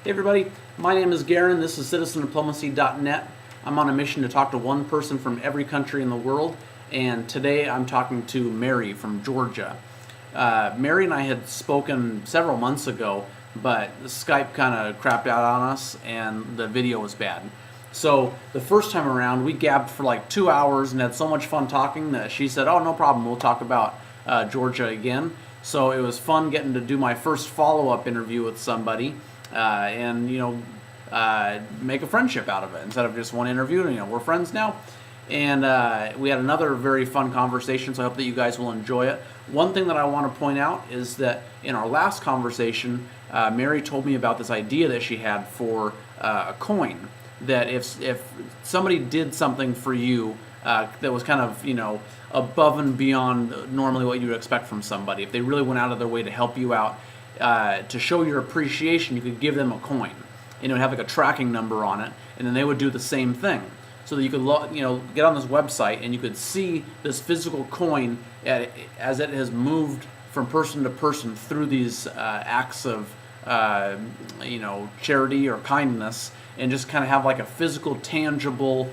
Hey everybody, my name is Garen. This is CitizenDiplomacy.net. I'm on a mission to talk to one person from every country in the world, and today I'm talking to Mary from Georgia. Mary and I had spoken several months ago, but Skype kind of crapped out on us and the video was bad. So the first time around, we gabbed for like 2 hours and had so much fun talking that she said, "Oh, no problem, we'll talk about Georgia again." So it was fun getting to do my first follow-up interview with somebody, and make a friendship out of it instead of just one interview. We're friends now, and we had another very fun conversation. So I hope that you guys will enjoy it. One thing that I want to point out is that in our last conversation, Mary told me about this idea that she had for a coin. That if somebody did something for you that was kind of above and beyond normally what you would expect from somebody, if they really went out of their way to help you out, to show your appreciation, you could give them a coin. It would have like a tracking number on it, and then they would do the same thing. So that you could get on this website and you could see this physical coin as it has moved from person to person through these acts of charity or kindness, and just kind of have like a physical, tangible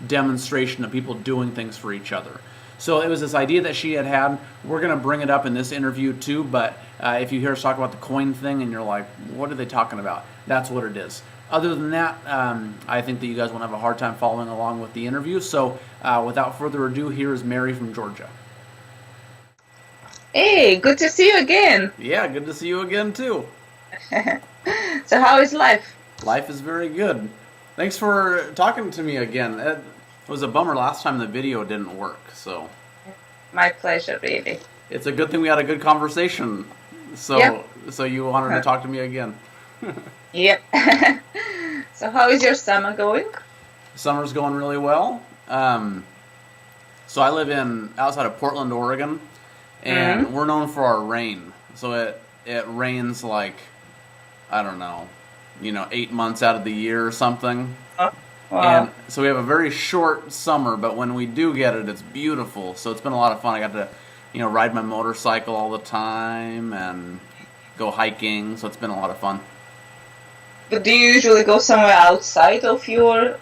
demonstration of people doing things for each other. So it was this idea that she had. We're going to bring it up in this interview too, but if you hear us talk about the coin thing and you're like, what are they talking about? That's what it is. Other than that, I think that you guys won't have a hard time following along with the interview. So without further ado, here is Mary from Georgia. Hey, good to see you again. Yeah, good to see you again too. So how is life? Life is very good. Thanks for talking to me again. It was a bummer last time the video didn't work, so. My pleasure, really. It's a good thing we had a good conversation. So, Yep. So you wanted to talk to me again. Yep. So how is your summer going? Summer's going really well. So I live outside of Portland, Oregon, and we're known for our rain. So it rains like, I don't know, 8 months out of the year or something. Oh, wow. And so we have a very short summer, but when we do get it, it's beautiful. So it's been a lot of fun. I got to, ride my motorcycle all the time and go hiking. So it's been a lot of fun. But do you usually go somewhere outside of your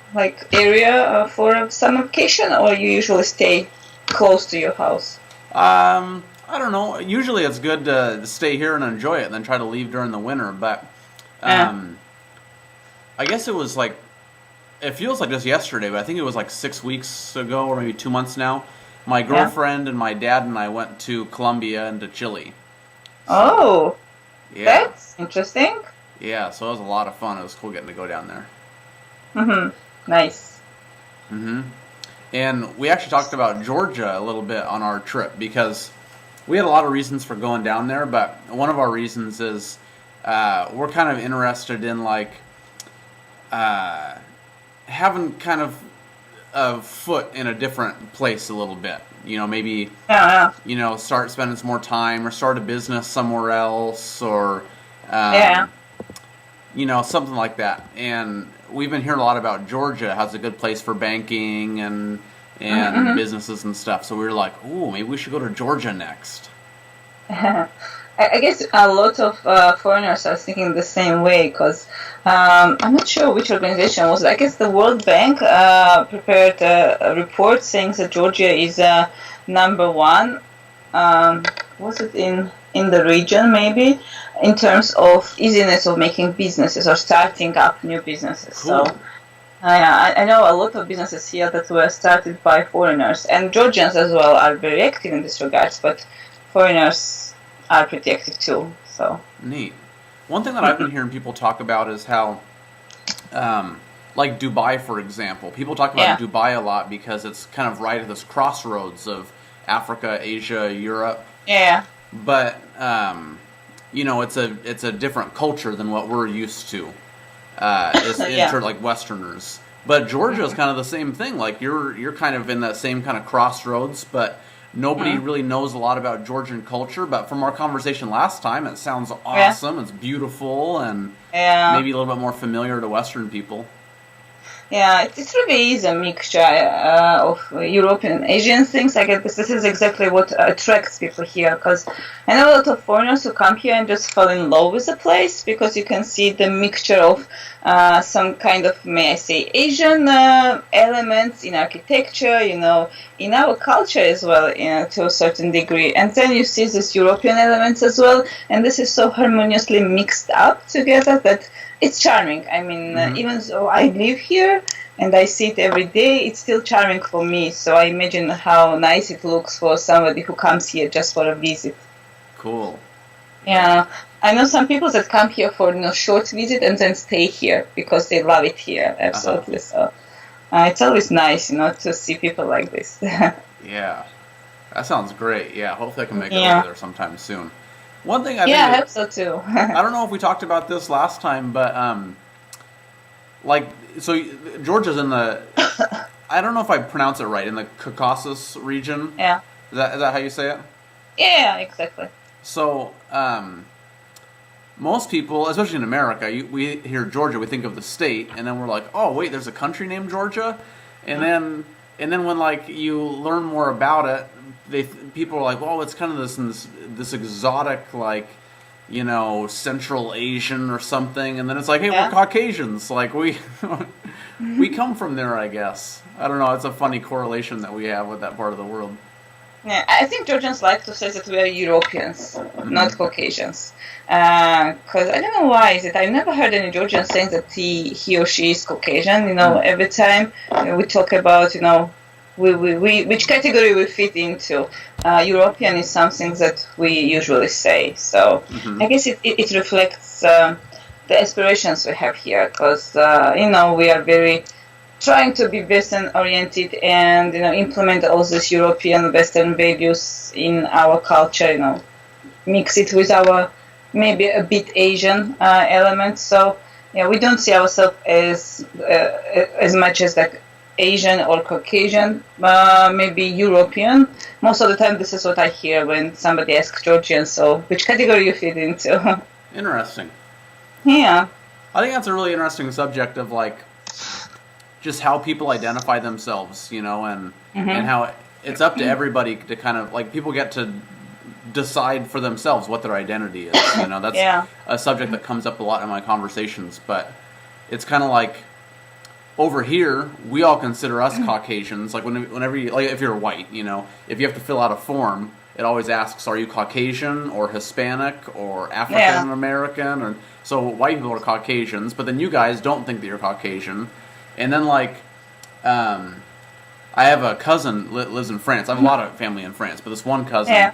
area for a summer vacation, or you usually stay close to your house? I don't know. Usually it's good to stay here and enjoy it and then try to leave during the winter. But I guess it feels like just yesterday, but I think it was like 6 weeks ago or maybe 2 months now. My girlfriend and my dad and I went to Colombia and to Chile. Oh, Yeah. that's interesting. Yeah, so it was a lot of fun. It was cool getting to go down there. Nice. And we actually talked about Georgia a little bit on our trip because we had a lot of reasons for going down there, but one of our reasons is we're kind of interested in having kind of a foot in a different place a little bit. Maybe start spending some more time or start a business somewhere else or something like that. And we've been hearing a lot about Georgia has a good place for banking and businesses and stuff. So we were like, ooh, maybe we should go to Georgia next. I guess a lot of foreigners are thinking the same way because I'm not sure which organization was it. I guess the World Bank prepared a report saying that Georgia is number one. Was it in the region maybe in terms of easiness of making businesses or starting up new businesses? Cool. So I know a lot of businesses here that were started by foreigners, and Georgians as well are very active in this regards, but foreigners are pretty active too. So neat. One thing that I've been hearing people talk about is how, like Dubai, for example, people talk about Dubai a lot because it's kind of right at this crossroads of Africa, Asia, Europe. Yeah. But it's a different culture than what we're used to. Like Westerners. But Georgia is kind of the same thing. Like you're kind of in that same kind of crossroads, but nobody really knows a lot about Georgian culture. But from our conversation last time, it sounds awesome. It's beautiful and maybe a little bit more familiar to Western people. Yeah, it really is a mixture of European and Asian things. I guess this is exactly what attracts people here, because I know a lot of foreigners who come here and just fall in love with the place because you can see the mixture of some kind of, may I say, Asian elements in architecture, in our culture as well, to a certain degree. And then you see these European elements as well, and this is so harmoniously mixed up together that it's charming. I mean, even though I live here and I see it every day, it's still charming for me. So I imagine how nice it looks for somebody who comes here just for a visit. Cool. Yeah, I know some people that come here for short visit and then stay here because they love it here. Absolutely. So it's always nice, to see people like this. Yeah, that sounds great. Yeah, hopefully I can make it over there sometime soon. One thing I hope so too. I don't know if we talked about this last time, but so Georgia's in the I don't know if I pronounce it right, in the Caucasus region. Yeah. Is that how you say it? Yeah, exactly. So most people, especially in America, we hear Georgia, we think of the state, and then we're like, oh wait, there's a country named Georgia, and then when you learn more about it, people are like, well, it's kind of this exotic, Central Asian or something, and then it's like, hey, we're Caucasians, we we come from there, I guess. I don't know, it's a funny correlation that we have with that part of the world. Yeah, I think Georgians like to say that we are Europeans, not Caucasians. Because I don't know why is it. I've never heard any Georgian saying that he or she is Caucasian. Every time we talk about, which category we fit into. European is something that we usually say. So I guess it reflects the aspirations we have here, because we are very trying to be Western oriented and implement all these European Western values in our culture. Mix it with our maybe a bit Asian elements. So we don't see ourselves as much as Asian or Caucasian, maybe European. Most of the time, this is what I hear when somebody asks Georgian. So, which category you fit into? Interesting. Yeah. I think that's a really interesting subject of just how people identify themselves, and how it's up to everybody to kind of people get to decide for themselves what their identity is. That's a subject that comes up a lot in my conversations, but it's kind of over here, we all consider us Caucasians. Whenever you, if you're white, if you have to fill out a form, it always asks, are you Caucasian or Hispanic or African American? Or so white people are Caucasians, but then you guys don't think that you're Caucasian. And then I have a cousin lives in France. I have a lot of family in France, but this one cousin,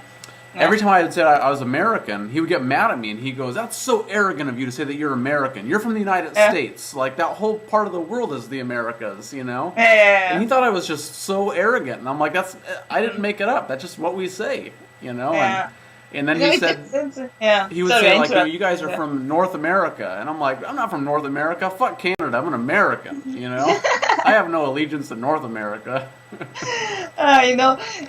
every time I would say I was American, he would get mad at me, and he goes, "That's so arrogant of you to say that you're American. You're from the United States. That whole part of the world is the Americas, And he thought I was just so arrogant, and I'm like, I didn't make it up. That's just what we say, And then he said, he would say, you guys are from North America. And I'm like, I'm not from North America. Fuck Canada. I'm an American, I have no allegiance to North America.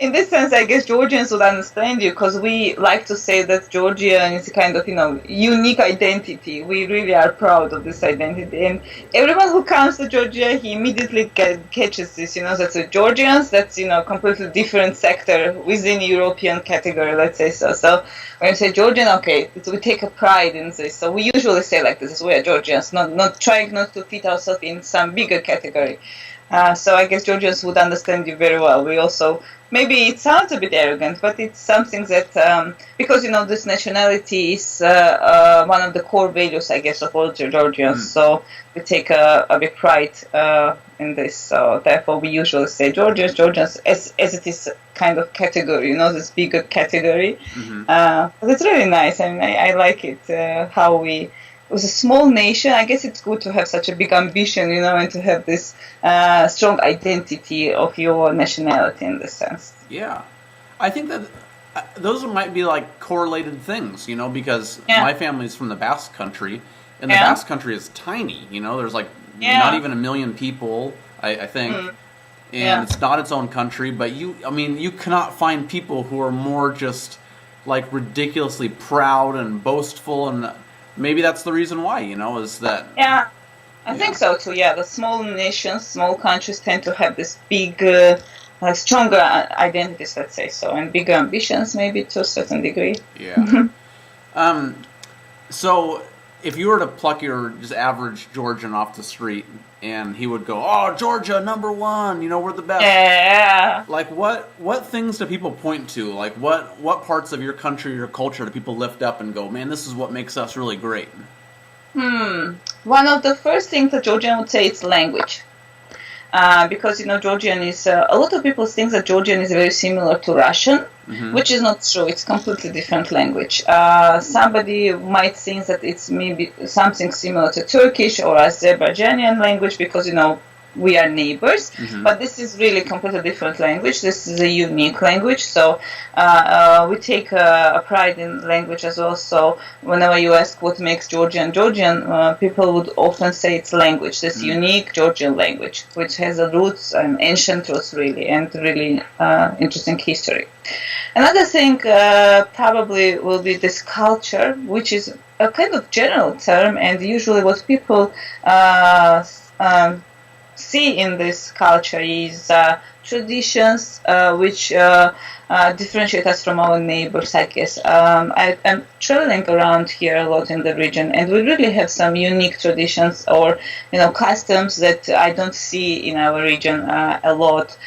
In this sense, I guess Georgians would understand you, because we like to say that Georgia is a kind of, unique identity. We really are proud of this identity. And everyone who comes to Georgia, he immediately catches this, that's the Georgians, that's, completely different sector within European category, let's say so. So when you say Georgian, okay, we take a pride in this. So we usually say this, we are Georgians, not trying not to fit ourselves in some bigger category. So I guess Georgians would understand you very well. We also, maybe it sounds a bit arrogant, but it's something that, because, this nationality is one of the core values, I guess, of all Georgians. So we take a big pride in this. So therefore we usually say Georgians, as it is kind of category, this bigger category. But it's really nice. I mean, I like it, how we... It was a small nation. I guess it's good to have such a big ambition, and to have this strong identity of your nationality in this sense. Yeah. I think that those might be correlated things, because my family's from the Basque Country, and the Basque Country is tiny, there's not even 1 million people, I think, and it's not its own country, but you cannot find people who are more just ridiculously proud and boastful, and maybe that's the reason why, is that I think so too. Yeah, the small nations, small countries tend to have this big, stronger identities, let's say so, and bigger ambitions, maybe to a certain degree. Yeah. So if you were to pluck your just average Georgian off the street and he would go, "Oh, Georgia, #1, we're the best." Yeah. Like what things do people point to? Like what parts of your country or culture do people lift up and go, "Man, this is what makes us really great"? One of the first things that Georgian would say is language. Because Georgian is a lot of people think that Georgian is very similar to Russian, which is not true. It's completely different language. Somebody might think that it's maybe something similar to Turkish or Azerbaijani language because we are neighbors, but this is really completely different language. This is a unique language, so we take a pride in language as well. So whenever you ask what makes Georgian, people would often say it's language, this unique Georgian language, which has a roots and ancient roots really, and really interesting history. Another thing probably will be this culture, which is a kind of general term, and usually what people see in this culture is traditions which differentiate us from our neighbors, I guess. I'm traveling around here a lot in the region, and we really have some unique traditions or customs that I don't see in our region a lot.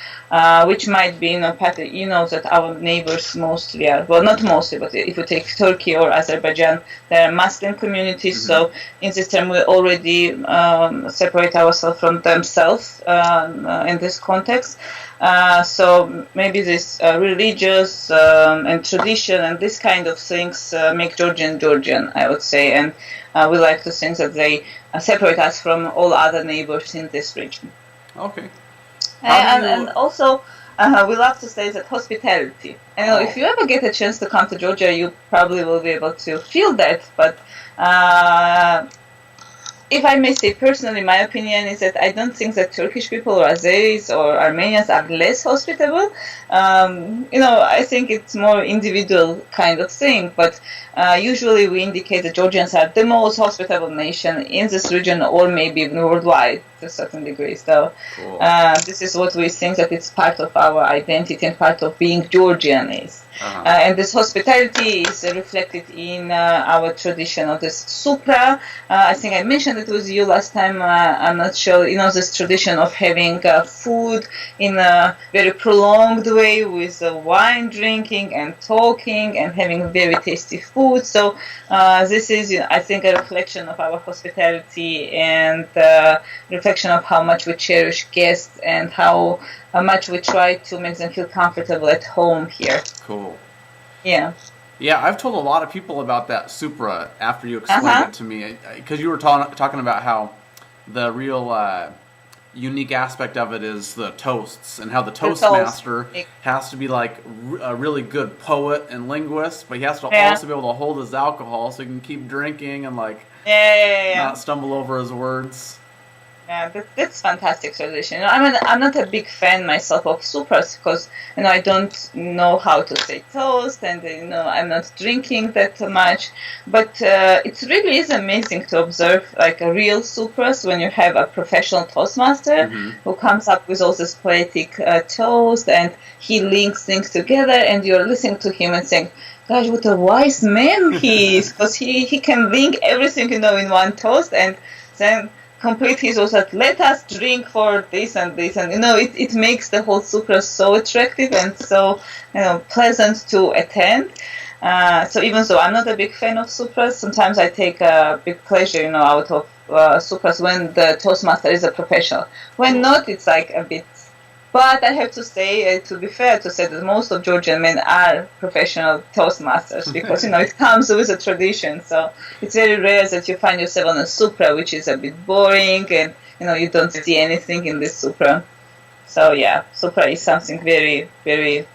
Which might be, that our neighbors mostly are, well, not mostly, but if you take Turkey or Azerbaijan, they're Muslim communities, so in this term we already separate ourselves from themselves in this context. So maybe this religious and tradition and this kind of things make Georgian, I would say, and we like to think that they separate us from all other neighbors in this region. Okay. And also, we love to say that hospitality. If you ever get a chance to come to Georgia, you probably will be able to feel that. But if I may say personally, my opinion is that I don't think that Turkish people or Azeris or Armenians are less hospitable. I think it's more individual kind of thing. But usually we indicate that Georgians are the most hospitable nation in this region or maybe even worldwide to a certain degree. So cool. This is what we think that it's part of our identity and part of being Georgian is. And this hospitality is reflected in our tradition of this supra. I think I mentioned it with you last time. I'm not sure. This tradition of having food in a very prolonged way with wine drinking and talking and having very tasty food. So this is, I think, a reflection of our hospitality and reflection of how much we cherish guests and how much we try to make them feel comfortable at home here. Cool. Yeah. Yeah, I've told a lot of people about that Supra after you explained it to me, because you were talking about how the real unique aspect of it is the toasts and how the Toastmaster has to be like a really good poet and linguist, but he has to also be able to hold his alcohol so he can keep drinking and not stumble over his words. Yeah, that's fantastic tradition. I'm not a big fan myself of supras because I don't know how to say toast, and I'm not drinking that much. But it really is amazing to observe like a real supras when you have a professional toastmaster who comes up with all this poetic toast, and he links things together, and you're listening to him and saying, "Gosh, what a wise man he is!" Because he can link everything in one toast, and then complete his also that let us drink for this and this, and it makes the whole supra so attractive and so pleasant to attend. So even though I'm not a big fan of supras, sometimes I take a big pleasure out of supras when the toastmaster is a professional. When not, it's like a bit. But I have to say, to be fair, to say that most of Georgian men are professional toastmasters because it comes with a tradition. So it's very rare that you find yourself on a supra, which is a bit boring, and you don't see anything in this supra. So yeah, supra is something very, very,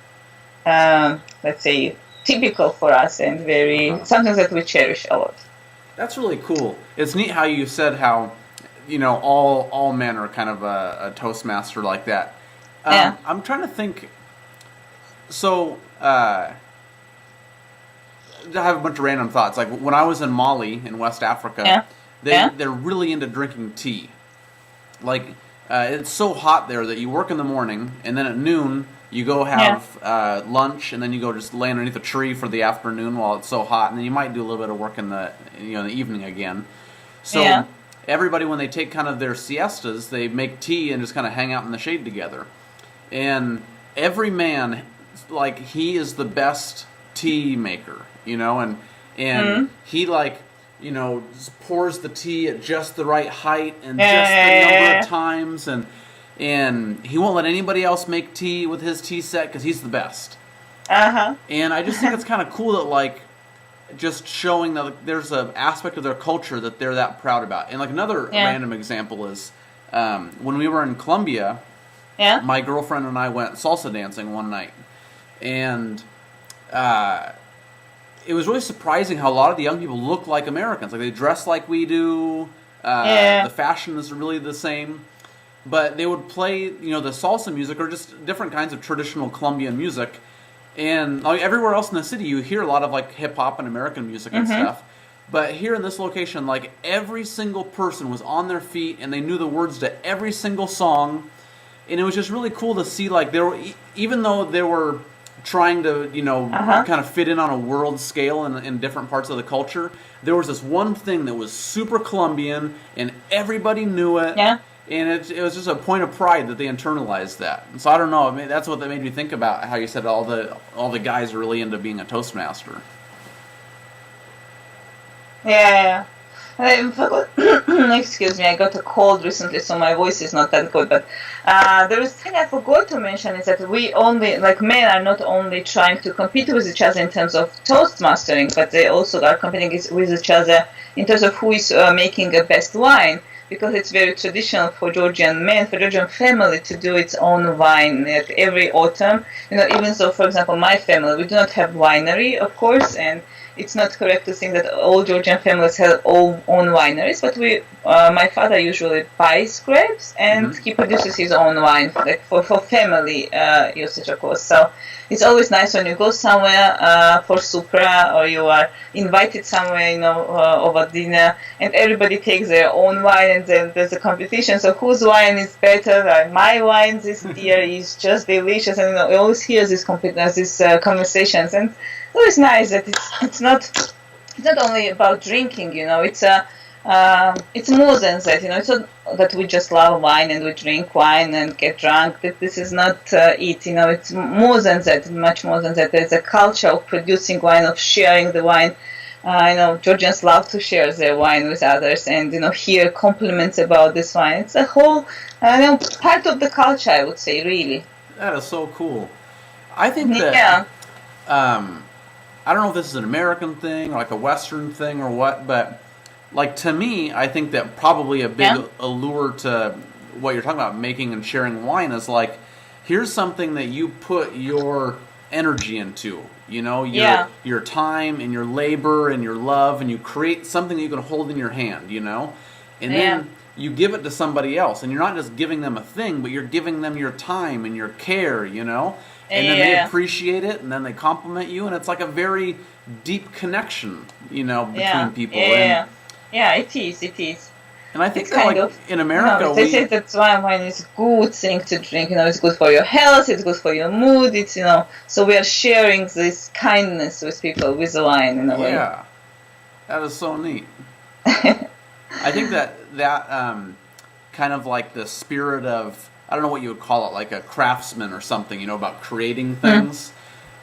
let's say, typical for us and very something that we cherish a lot. That's really cool. It's neat how you said how all men are kind of a toastmaster like that. I'm trying to think. So, I have a bunch of random thoughts. Like when I was in Mali in West Africa, they're really into drinking tea. Like, it's so hot there that you work in the morning, and then at noon you go have lunch, and then you go just lay underneath a tree for the afternoon while it's so hot, and then you might do a little bit of work in the in the evening again. So everybody, when they take kind of their siestas, they make tea and just kind of hang out in the shade together. And every man, like, he is the best tea maker, and he, like, pours the tea at just the right height and just the number of times, and he won't let anybody else make tea with his tea set because he's the best. And I just think it's kind of cool that, like, just showing that there's an aspect of their culture that they're that proud about. And, like, another random example is when we were in Colombia, my girlfriend and I went salsa dancing one night, and it was really surprising how a lot of the young people look like Americans. Like, they dress like we do. The fashion is really the same. But they would play, the salsa music or just different kinds of traditional Colombian music. And like, everywhere else in the city, you hear a lot of, like, hip-hop and American music and stuff. But here in this location, like, every single person was on their feet, and they knew the words to every single song. And it was just really cool to see, like, even though they were trying to, kind of fit in on a world scale in different parts of the culture, there was this one thing that was super Colombian, and everybody knew it. And it was just a point of pride that they internalized that. And so I don't know, that's what that made me think about, how you said all the guys are really into being a Toastmaster. I forgot. Excuse me, I got a cold recently, so my voice is not that good. But there is thing I forgot to mention is that we only, like, men are not only trying to compete with each other in terms of Toastmastering, but they also are competing with each other in terms of who is making the best wine. Because it's very traditional for Georgian men, for Georgian family to do its own wine, like, every autumn. Even though, for example, my family, we do not have winery, of course, and it's not correct to think that all Georgian families have own wineries, but my father usually buys grapes, and he produces his own wine, like, for family usage, of course. So it's always nice when you go somewhere for supra, or you are invited somewhere, over dinner, and everybody takes their own wine, and then there's a competition. So whose wine is better? Like, my wine this year is just delicious, and you always hear these conversations, and it's always nice that it's not only about drinking. It's more than that. It's not that we just love wine and we drink wine and get drunk. That this is not it. It's more than that, much more than that. There's a culture of producing wine, of sharing the wine. Georgians love to share their wine with others, and hear compliments about this wine. It's a whole part of the culture, I would say, really. That is so cool. I think that I don't know if this is an American thing or like a Western thing or what, but, like, to me, I think that probably a big allure to what you're talking about, making and sharing wine, is like, here's something that you put your energy into, your time and your labor and your love, and you create something that you can hold in your hand, and then you give it to somebody else, and you're not just giving them a thing, but you're giving them your time and your care, and then they appreciate it, and then they compliment you, and it's like a very deep connection, between people. It is. And I think that, in America, they say that's why wine is a good thing to drink. It's good for your health, it's good for your mood. It's so we are sharing this kindness with people with the wine in a way. Yeah, that is so neat. I think that kind of like the spirit of, I don't know what you would call it, like a craftsman or something, about creating things.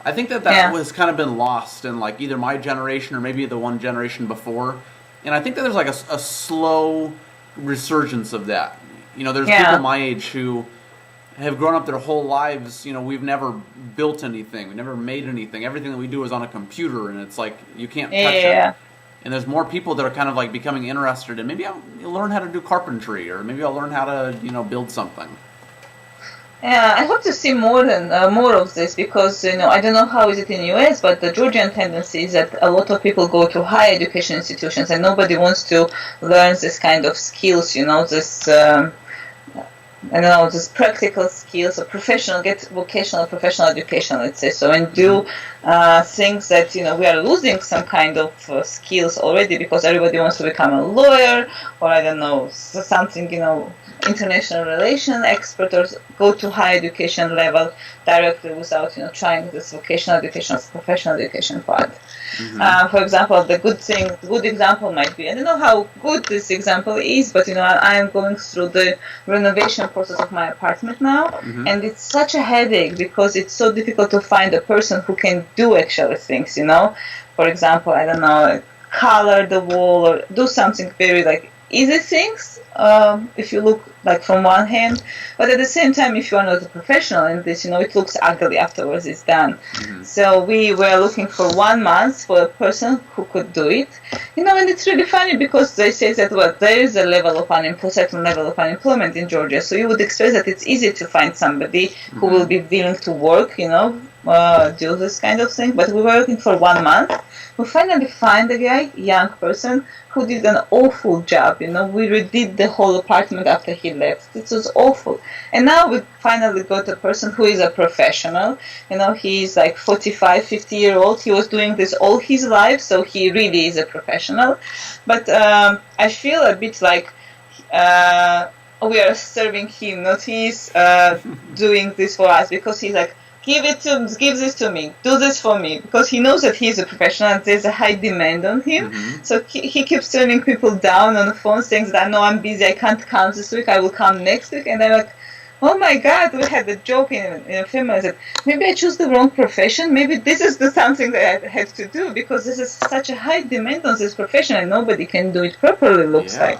I think that has kind of been lost in, like, either my generation or maybe the one generation before. And I think that there's like a slow resurgence of that. There's people my age who have grown up their whole lives, we've never built anything, we've never made anything. Everything that we do is on a computer, and it's like you can't touch it. And there's more people that are kind of like becoming interested in, maybe I'll learn how to do carpentry, or maybe I'll learn how to, build something. Yeah, I hope to see more of this, because I don't know how is it in the US, but the Georgian tendency is that a lot of people go to higher education institutions, and nobody wants to learn this kind of skills. I don't know, just practical skills or get vocational, professional education, let's say so, and do things that, we are losing some kind of skills already because everybody wants to become a lawyer or, I don't know, something, international relation expert or go to higher education level directly without, trying this vocational education, professional education part. For example, the good example might be, I don't know how good this example is, but I am going through the renovation process of my apartment now, and it's such a headache because it's so difficult to find a person who can do actual things, For example, I don't know, color the wall or do something very easy things, if you look from one hand, but at the same time, if you are not a professional in this, it looks ugly afterwards it's done. So we were looking for 1 month for a person who could do it, and it's really funny because they say that there is a certain level of unemployment in Georgia, so you would expect that it's easy to find somebody who will be willing to work, do this kind of thing, but we were looking for 1 month. We finally find a guy, young person, who did an awful job. We redid the whole apartment after he left. It was awful. And now we finally got a person who is a professional. He's 45, 50-year-old. He was doing this all his life, so he really is a professional. But I feel a bit like we are serving him, not he's doing this for us, because he's give this to me, do this for me, because he knows that he's a professional and there's a high demand on him. So he keeps turning people down on the phone, saying that, no, I'm busy, I can't come this week, I will come next week. And they're like, oh my God, we had a joke in a family that maybe I choose the wrong profession, maybe this is something that I have to do, because this is such a high demand on this profession and nobody can do it properly, looks like.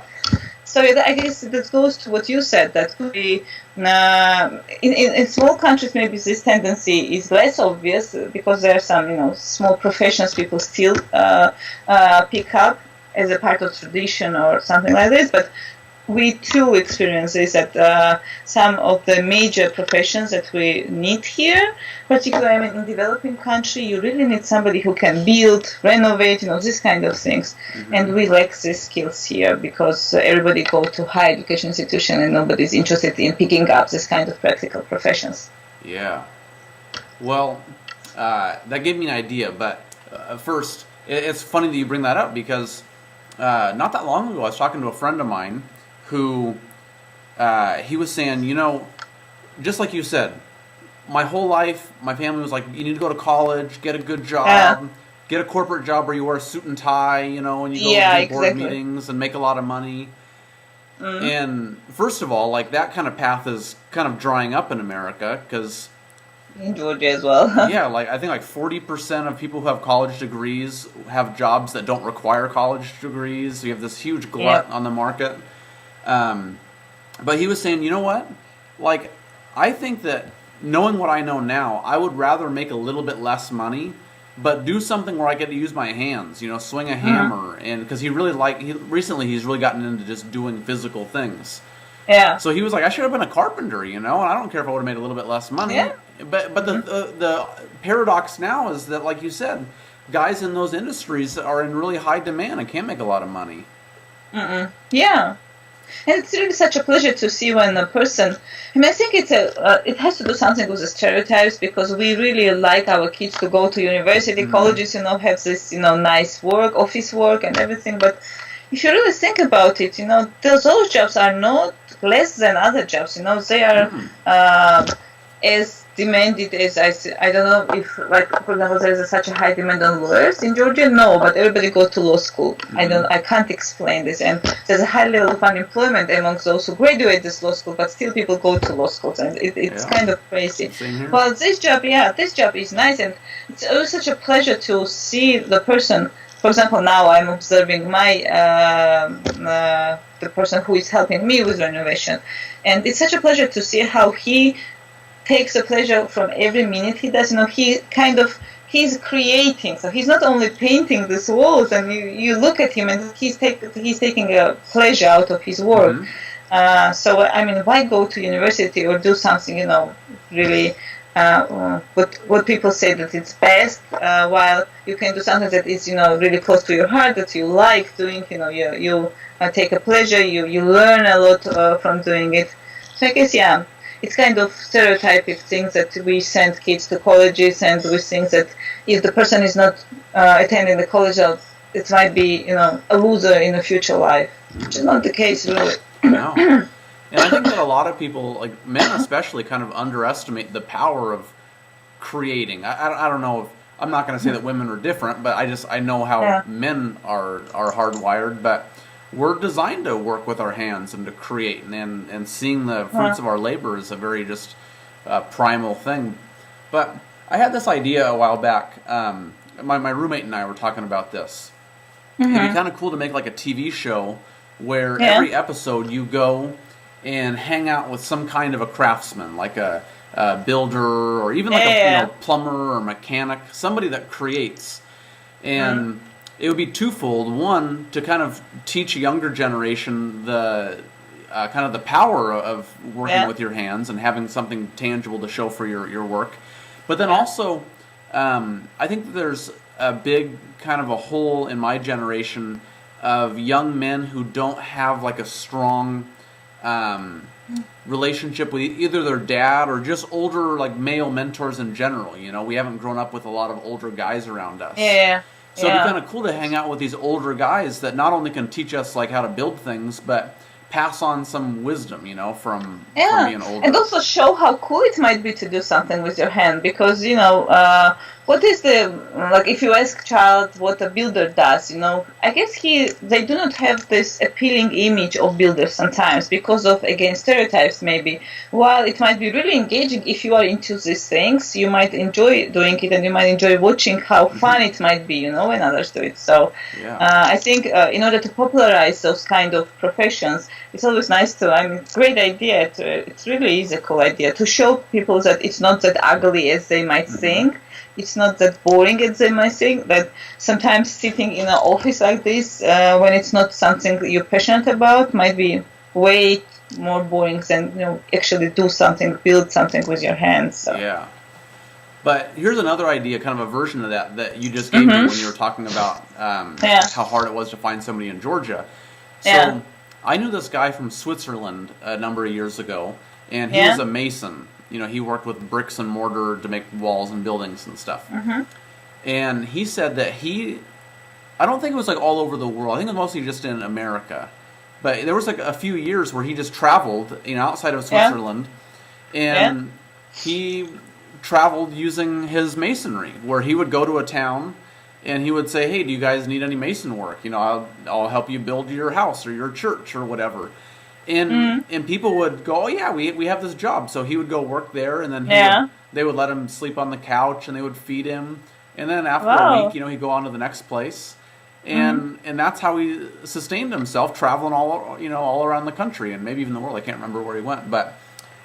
So I guess that goes to what you said, that we, in small countries maybe this tendency is less obvious because there are some small professions people still pick up as a part of tradition or something like this, but we too experience this that some of the major professions that we need here, particularly in developing country, you really need somebody who can build, renovate, this kind of things. And we lack these skills here because everybody goes to higher education institution and nobody's interested in picking up this kind of practical professions. Yeah. Well, that gave me an idea, but first, it's funny that you bring that up because not that long ago I was talking to a friend of mine who he was saying, just like you said, my whole life, my family was like, you need to go to college, get a good job, get a corporate job where you wear a suit and tie, and you go to board meetings and make a lot of money. And first of all, that kind of path is kind of drying up in America because in Georgia as well. Yeah, I think 40% of people who have college degrees have jobs that don't require college degrees. So you have this huge glut on the market. But he was saying, you know what? I think that knowing what I know now, I would rather make a little bit less money, but do something where I get to use my hands, swing a hammer. And because recently he's really gotten into just doing physical things. Yeah. So he was like, I should have been a carpenter, and I don't care if I would have made a little bit less money. Yeah. But the paradox now is that, like you said, guys in those industries are in really high demand and can't make a lot of money. Yeah. And it's really such a pleasure to see when a person. I think it has to do something with the stereotypes because we really like our kids to go to university, colleges, have this, nice work, office work, and everything. But if you really think about it, those jobs are not less than other jobs. They are as demanded as I don't know if, for example, there is such a high demand on lawyers in Georgia. No, but everybody goes to law school. I can't explain this, and there's a high level of unemployment amongst those who graduate this law school, but still people go to law schools, and it's kind of crazy. Well, this job is nice, and it's always such a pleasure to see the person. For example, now I'm observing the person who is helping me with renovation, and it's such a pleasure to see how he takes a pleasure from every minute he does. He's creating. So he's not only painting these walls, and you look at him, and he's taking a pleasure out of his work. So why go to university or do something? Really. What people say that it's best, while you can do something that is really close to your heart, that you like doing. You take a pleasure. You learn a lot from doing it. So I guess, yeah, it's kind of stereotypic things that we send kids to colleges, and we think that if the person is not attending the college, it might be, a loser in a future life, which is not the case, really. No. And I think that a lot of people, like men especially, kind of underestimate the power of creating. I don't know if, I'm not going to say that women are different, but I know how men are hardwired, but we're designed to work with our hands and to create, and seeing the fruits of our labor is a very just primal thing. But I had this idea a while back. My roommate and I were talking about this. It'd be kind of cool to make like a TV show where every episode you go and hang out with some kind of a craftsman, like a builder, or even like a plumber or mechanic, somebody that creates. And it would be twofold. One, to kind of teach a younger generation the kind of the power of working with your hands and having something tangible to show for your work. But then also, I think that there's a big kind of a hole in my generation of young men who don't have like a strong relationship with either their dad or just older like male mentors in general. We haven't grown up with a lot of older guys around us. So it'd be kind of cool to hang out with these older guys that not only can teach us like how to build things, but pass on some wisdom, from being older. And also show how cool it might be to do something with your hand, because, what is like if you ask a child what a builder does, I guess they do not have this appealing image of builders sometimes because of, again, stereotypes maybe. While it might be really engaging if you are into these things, you might enjoy doing it, and you might enjoy watching how fun it might be, when others do it. So I think in order to popularize those kind of professions, it's always nice great idea. It really is a cool idea to show people that it's not that ugly as they might think. It's not that boring as they might think, that sometimes sitting in an office like this, when it's not something you're passionate about, might be way more boring than, actually do something, build something with your hands. So. Yeah. But here's another idea, kind of a version of that you just gave me when you were talking about how hard it was to find somebody in Georgia. So I knew this guy from Switzerland a number of years ago, and he was a mason. He worked with bricks and mortar to make walls and buildings and stuff. And he said that I don't think it was like all over the world. I think it was mostly just in America. But there was like a few years where he just traveled, outside of Switzerland, and he traveled using his masonry, where he would go to a town and he would say, "Hey, do you guys need any mason work? I'll help you build your house or your church or whatever." And people would go, "Oh yeah, we have this job." So he would go work there, and then they would let him sleep on the couch, and they would feed him. And then after a week, he'd go on to the next place, and that's how he sustained himself, traveling all around the country and maybe even the world. I can't remember where he went, but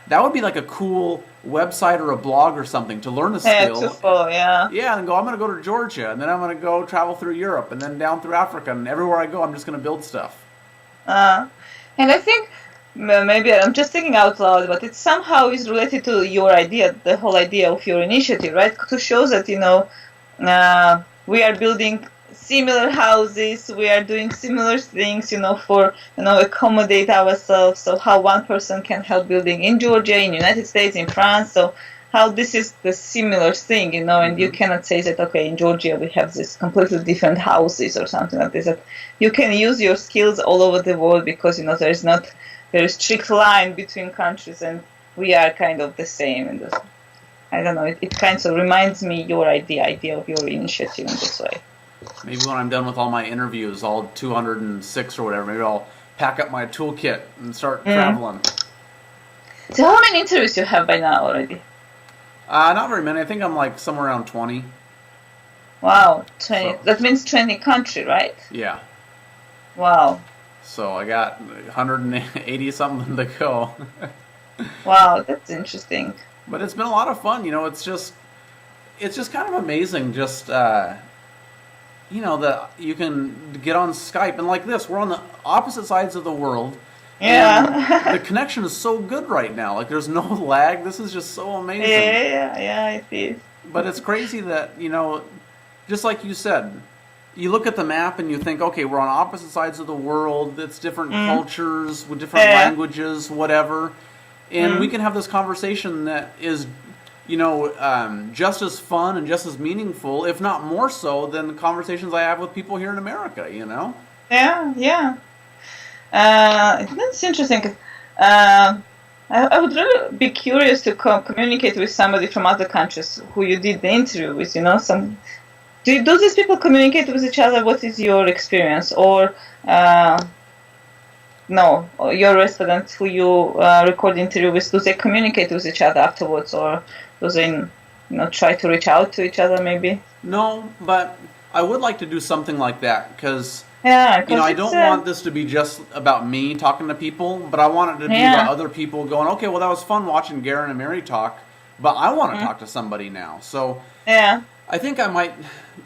that would be like a cool website or a blog or something to learn a skill. And go, I'm going to go to Georgia, and then I'm going to go travel through Europe, and then down through Africa, and everywhere I go, I'm just going to build stuff. And I think maybe I'm just thinking out loud, but it somehow is related to your idea, the whole idea of your initiative, right? To show that, we are building similar houses, we are doing similar things, for, accommodate ourselves. So how one person can help building in Georgia, in United States, in France. So how this is the similar thing, and you cannot say that, okay, in Georgia we have this completely different houses or something like this. That you can use your skills all over the world because, there is not very strict line between countries, and we are kind of the same. And I don't know, it kind of reminds me your idea of your initiative in this way. Maybe when I'm done with all my interviews, all 206 or whatever, maybe I'll pack up my toolkit and start traveling. So how many interviews you have by now already? Not very many. I think I'm like somewhere around 20. Wow, 20. So. That means 20 country, right? Yeah. Wow. So I got 180 something to go. Wow, that's interesting. But it's been a lot of fun. It's just kind of amazing. Just that you can get on Skype and like this. We're on the opposite sides of the world. Yeah. The connection is so good right now. Like, there's no lag. This is just so amazing. Yeah, I see. But it's crazy that, just like you said, you look at the map and you think, okay, we're on opposite sides of the world. It's different cultures with different languages, whatever. and we can have this conversation that is, just as fun and just as meaningful, if not more so, than the conversations I have with people here in America. Yeah. That's interesting. I would really be curious to communicate with somebody from other countries who you did the interview with. Do these people communicate with each other? What is your experience? Or no, your residents who you record the interview with, do they communicate with each other afterwards, or do they, try to reach out to each other maybe? No, but I would like to do something like that because. Yeah, I don't want this to be just about me talking to people, but I want it to be about other people going, okay, well, that was fun watching Garen and Mary talk, but I want to talk to somebody now. So I think I might,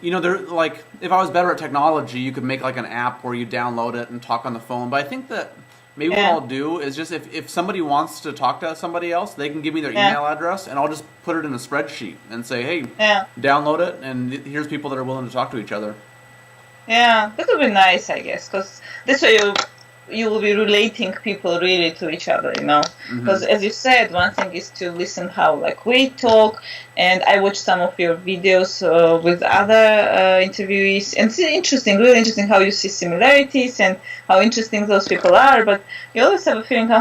if I was better at technology, you could make like an app where you download it and talk on the phone. But I think that maybe what I'll do is just if somebody wants to talk to somebody else, they can give me their email address, and I'll just put it in a spreadsheet and say, hey, download it, and here's people that are willing to talk to each other. Yeah, that would be nice, I guess, because this way you will be relating people really to each other, Because as you said, one thing is to listen how we talk, and I watched some of your videos with other interviewees, and it's really interesting how you see similarities and how interesting those people are. But you always have a feeling, I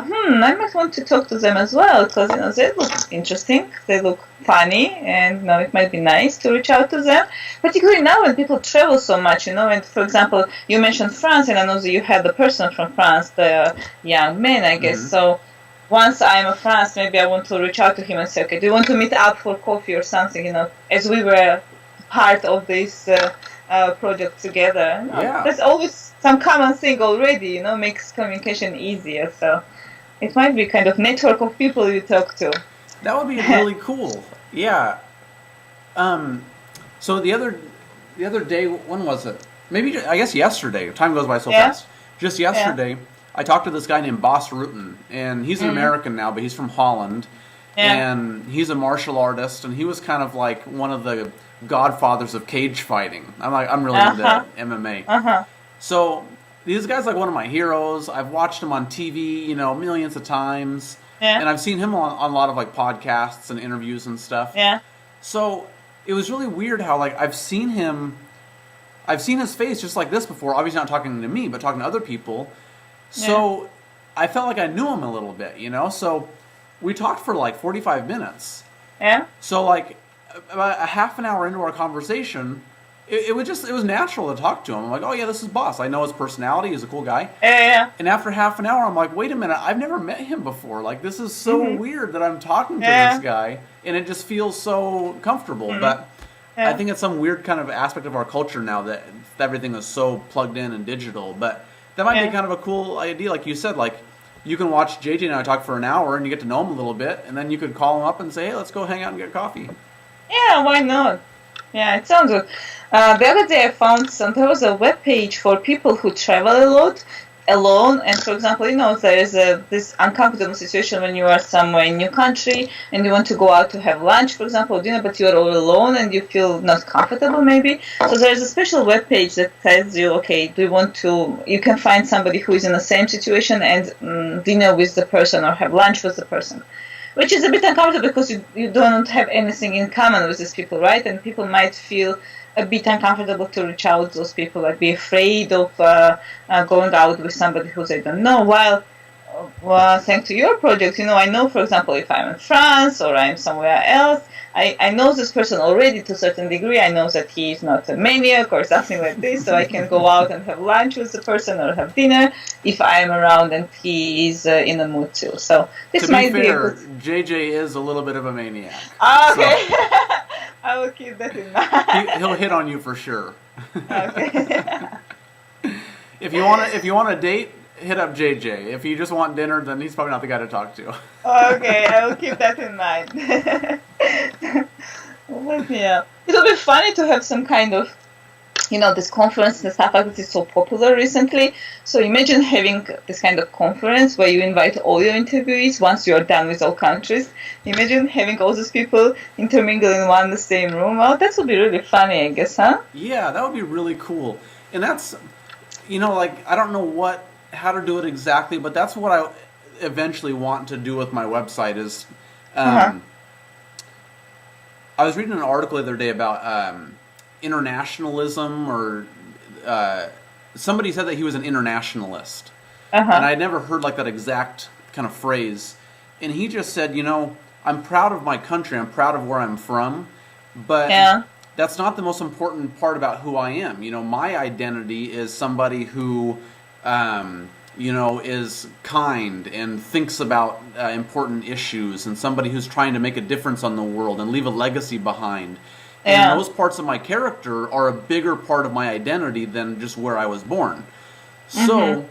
might want to talk to them as well, because they look interesting, they look funny, and it might be nice to reach out to them, particularly now when people travel so much, and for example, you mentioned France, and I know that you had the person from France, the young man, I guess. So once I'm in France, maybe I want to reach out to him and say, okay, do you want to meet up for coffee or something, as we were part of this project together. There's always some common thing already, makes communication easier. So it might be kind of network of people you talk to. That would be really cool. Yeah. So the other day, when was it? Maybe, I guess yesterday. Time goes by so fast. Just yesterday, I talked to this guy named Bas Rutten, and he's an American now, but he's from Holland. And he's a martial artist, and he was kind of like one of the godfathers of cage fighting. I'm really into MMA. So this guy's like one of my heroes. I've watched him on TV, millions of times. And I've seen him on a lot of podcasts and interviews and stuff. So it was really weird how I've seen his face just like this before, obviously not talking to me, but talking to other people. So I felt like I knew him a little bit, So we talked for 45 minutes. So about a half an hour into our conversation, it was natural to talk to him. I'm like, oh yeah, this is Bas. I know his personality. He's a cool guy. And after half an hour, I'm like, wait a minute, I've never met him before. This is so weird that I'm talking to this guy, and it just feels so comfortable. But I think it's some weird kind of aspect of our culture now that everything is so plugged in and digital. But that might be kind of a cool idea, like you said. You can watch JJ and I talk for an hour, and you get to know him a little bit, and then you could call him up and say, hey, let's go hang out and get coffee. Yeah, why not? Yeah, it sounds good. The other day I found there was a web page for people who travel a lot alone, and for example, there is this uncomfortable situation when you are somewhere in a new country and you want to go out to have lunch, for example, or dinner, but you are all alone and you feel not comfortable maybe. So there is a special web page that tells you, okay, you can find somebody who is in the same situation and dinner with the person or have lunch with the person. Which is a bit uncomfortable because you don't have anything in common with these people, right? And people might feel a bit uncomfortable to reach out to those people, be afraid of going out with somebody who they don't know. While, thanks to your project, I know, for example, if I'm in France or I'm somewhere else, I know this person already to a certain degree. I know that he is not a maniac or something like this, so I can go out and have lunch with the person or have dinner if I'm around and he is in the mood too. So this might be a good... JJ is a little bit of a maniac. Okay. So I will keep that in mind. He'll hit on you for sure. Okay. If you want a date, hit up JJ. If you just want dinner, then he's probably not the guy to talk to. Okay, I will keep that in mind. Yeah. It'll be funny to have some kind of, this conference and stuff like this is so popular recently. So imagine having this kind of conference where you invite all your interviewees once you're done with all countries. Imagine having all these people intermingle in the same room. Well, that would be really funny, I guess, huh? Yeah, that would be really cool. And that's, I don't know how to do it exactly, but that's what eventually want to do with my website is, Uh-huh. I was reading an article the other day about internationalism, or somebody said that he was an internationalist, and Uh-huh. I'd never heard like that exact kind of phrase. And he just said, I'm proud of my country, I'm proud of where I'm from, but Yeah. that's not the most important part about who I am. My identity is somebody who, is kind and thinks about important issues, and somebody who's trying to make a difference on the world and leave a legacy behind. And Yeah. those parts of my character are a bigger part of my identity than just where I was born. So,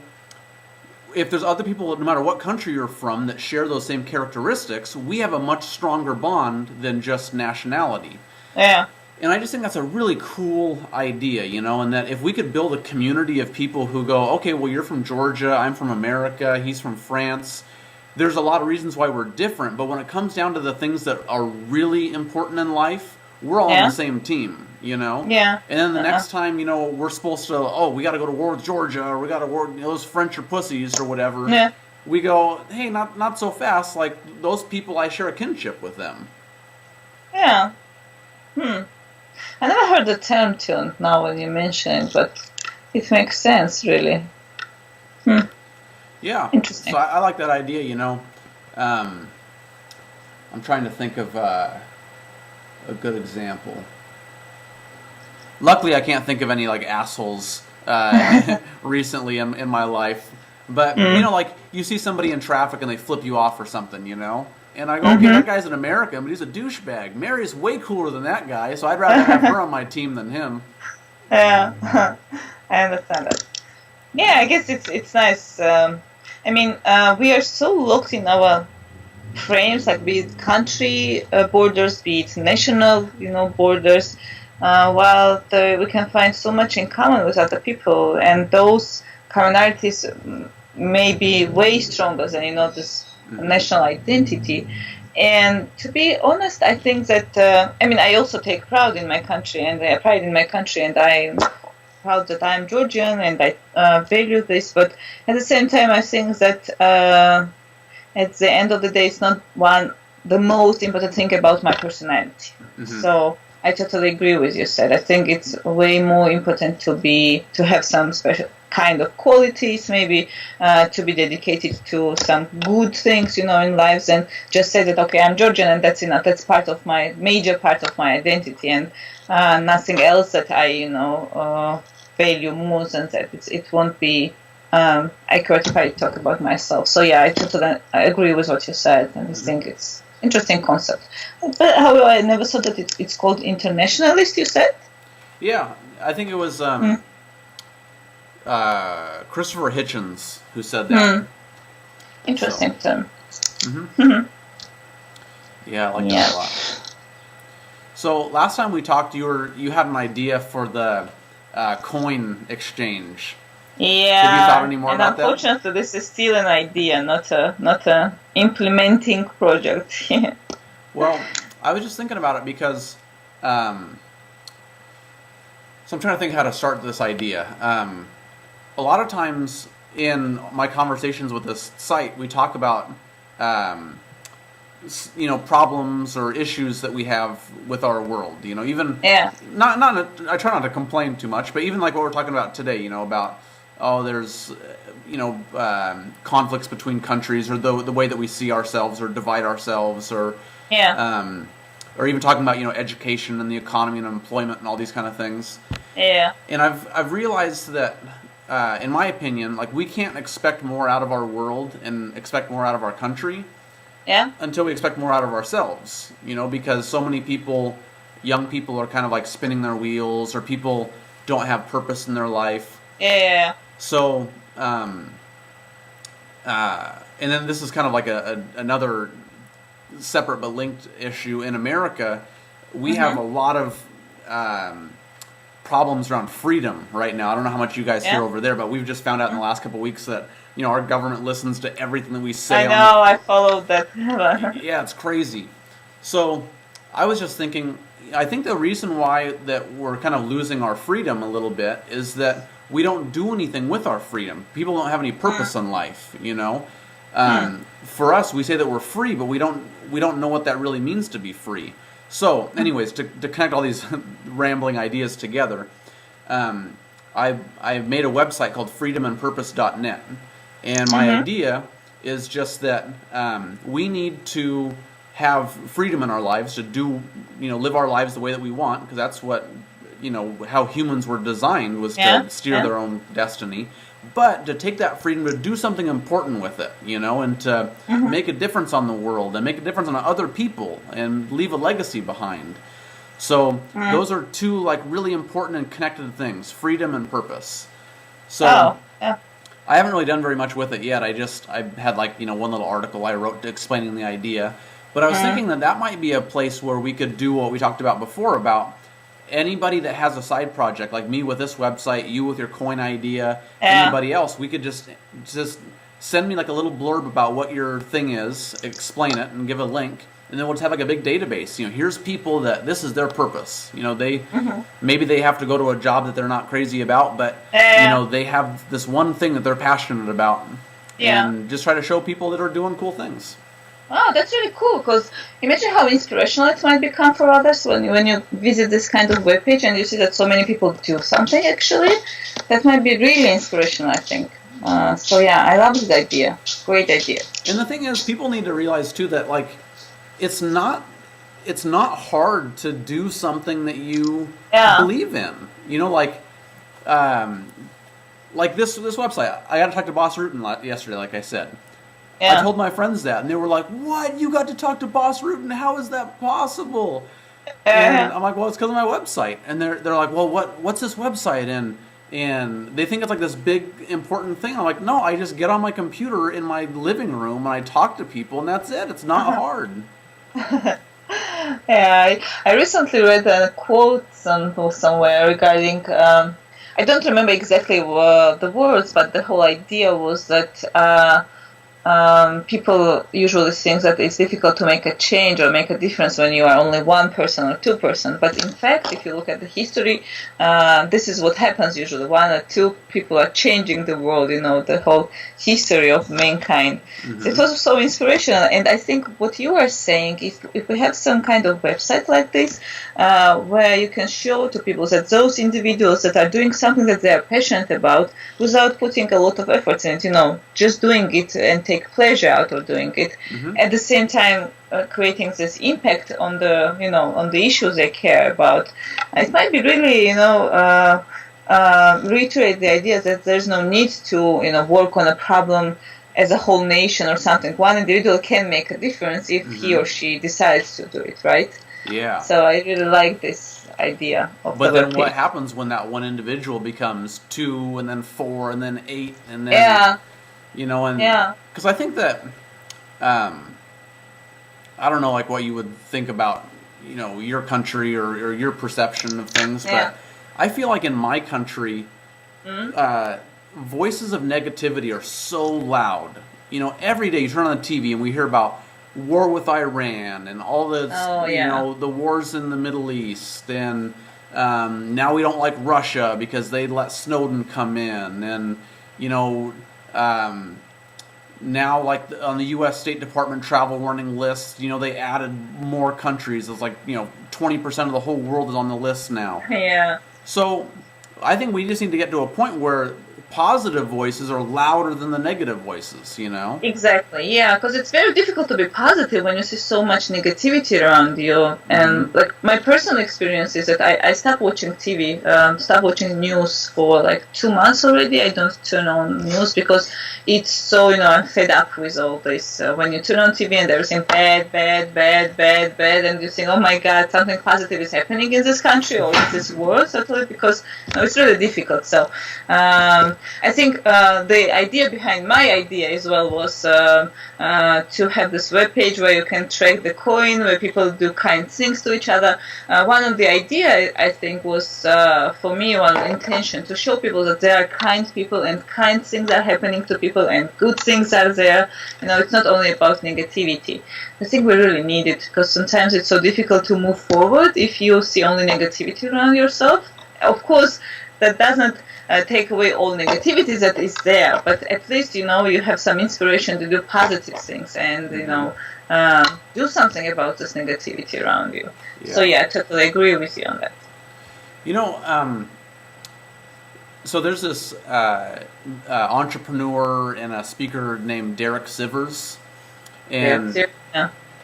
if there's other people, no matter what country you're from, that share those same characteristics, we have a much stronger bond than just nationality. Yeah. And I just think that's a really cool idea, and that if we could build a community of people who go, okay, well, you're from Georgia, I'm from America, he's from France. There's a lot of reasons why we're different, but when it comes down to the things that are really important in life, we're all on the same team, Yeah. And then the next time, we're supposed to, we got to go to war with Georgia, or we got to war, those French are pussies or whatever. Yeah. We go, hey, not so fast. Like, those people, I share a kinship with them. Yeah. I never heard the term till now when you mention it, but it makes sense, really. Yeah. Interesting. So I like that idea, I'm trying to think of a good example. Luckily, I can't think of any, like, assholes recently in my life. But, like, you see somebody in traffic and they flip you off or something, And I go, okay, that guy's an American, but he's a douchebag. Mary's way cooler than that guy, so I'd rather have her on my team than him. Yeah, I understand that. Yeah, I guess it's nice. We are so locked in our frames, like be it country borders, be it national, borders, while we can find so much in common with other people, and those commonalities may be way stronger than this national identity. And to be honest, I think that I also take pride in my country, and I'm proud that I'm Georgian, and I value this. But at the same time, I think that at the end of the day, it's not the most important thing about my personality. So I totally agree with you. Said I think it's way more important to have some special kind of qualities, maybe to be dedicated to some good things, in lives, and just say that, okay, I'm Georgian and that's enough. That's major part of my identity, and nothing else that I, value more than that. It won't be accurate if I talk about myself. So yeah, I agree with what you said, and I think it's interesting concept. But however, I never thought that it's called internationalist, you said? Yeah, I think it was Christopher Hitchens who said that. Interesting term. Yeah, I like that a lot. So last time we talked, you had an idea for the coin exchange. Yeah. Have you thought any more and about that? Unfortunately, this is still an idea, not a implementing project. Well, I was just thinking about it because, so I'm trying to think how to start this idea. A lot of times in my conversations with this site, we talk about, problems or issues that we have with our world. Even I try not to complain too much, but even like what we're talking about today. About there's conflicts between countries, or the way that we see ourselves or divide ourselves, or even talking about education and the economy and employment and all these kind of things. Yeah. And I've realized that, in my opinion, like, we can't expect more out of our world and expect more out of our country. Yeah. Until we expect more out of ourselves, because so many young people are kind of like spinning their wheels, or people don't have purpose in their life. Yeah. So, and then this is kind of like another separate but linked issue. In America, we have a lot of problems around freedom right now. I don't know how much you guys hear over there, but we've just found out in the last couple of weeks that our government listens to everything that we say. I know, I followed that. Yeah, it's crazy. So I was just thinking, I think the reason why that we're kind of losing our freedom a little bit is that we don't do anything with our freedom. People don't have any purpose in life, For us, we say that we're free, but we don't know what that really means to be free. So, anyways, to connect all these rambling ideas together, I've made a website called freedomandpurpose.net, and my idea is just that we need to have freedom in our lives to do, live our lives the way that we want, because that's what, how humans were designed, was to steer their own destiny. But to take that freedom to do something important with it, and to make a difference on the world and make a difference on other people and leave a legacy behind. So those are two really important and connected things: freedom and purpose. So I haven't really done very much with it yet. I had one little article I wrote explaining the idea. But I was thinking that might be a place where we could do what we talked about before, about anybody that has a side project, like me with this website, you with your coin idea, anybody else. We could just send me a little blurb about what your thing is, explain it, and give a link, and then we'll just have a big database. Here's people that this is their purpose. They maybe they have to go to a job that they're not crazy about, but they have this one thing that they're passionate about, and just try to show people that are doing cool things. Wow, that's really cool, because imagine how inspirational it might become for others when you visit this kind of webpage and you see that so many people do something, actually. That might be really inspirational, I think. So yeah, I love this idea. Great idea. And the thing is, people need to realize too that it's not hard to do something that you believe in. This website. I got to talk to Boss Rutan yesterday, like I said. I told my friends that, and they were like, "What? You got to talk to Boss Rutan? How is that possible?" And I'm like, "Well, it's because of my website." And they're like, "Well, what's this website?" And they think it's this big important thing. I'm like, "No, I just get on my computer in my living room and I talk to people, and that's it. It's not hard." I recently read a quote somewhere regarding. I don't remember exactly the words, but the whole idea was that. People usually think that it's difficult to make a change or make a difference when you are only one person or two person. But in fact, if you look at the history, this is what happens usually. One or two people are changing the world, the whole history of mankind. So it was so inspirational. And I think what you are saying, if we have some kind of website like this, where you can show to people that those individuals that are doing something that they are passionate about without putting a lot of effort in it, just doing it and take pleasure out of doing it, at the same time creating this impact on the issues they care about. It might be really reiterate the idea that there's no need to work on a problem as a whole nation or something. One individual can make a difference if he or she decides to do it, right? Yeah. So I really like this idea of But then what happens when that one individual becomes 2 and then 4 and then 8 and then because I think that I don't know what you would think about your country or your perception of things, but I feel like in my country voices of negativity are so loud. Every day you turn on the TV and we hear about war with Iran and all this, the wars in the Middle East, and now we don't like Russia because they let Snowden come in, and now on the U.S. State Department travel warning list, they added more countries. It's 20% of the whole world is on the list now. Yeah. So I think we just need to get to a point where positive voices are louder than the negative voices, Exactly, yeah, because it's very difficult to be positive when you see so much negativity around you. And my personal experience is that I stopped watching TV, stopped watching news for 2 months already. I don't turn on news because it's so, I'm fed up with all this. When you turn on TV and everything bad, and you think, oh my God, something positive is happening in this country or in this world, totally, because it's really difficult. So I think the idea behind my idea as well was to have this webpage where you can track the coin, where people do kind things to each other. One of the idea, I think, was for me one intention to show people that there are kind people and kind things are happening to people and good things are there. It's not only about negativity. I think we really need it because sometimes it's so difficult to move forward if you see only negativity around yourself. Of course, that doesn't take away all negativity that is there, but at least you have some inspiration to do positive things and do something about this negativity around you. Yeah. So I totally agree with you on that. So there's this entrepreneur and a speaker named Derek Sivers, and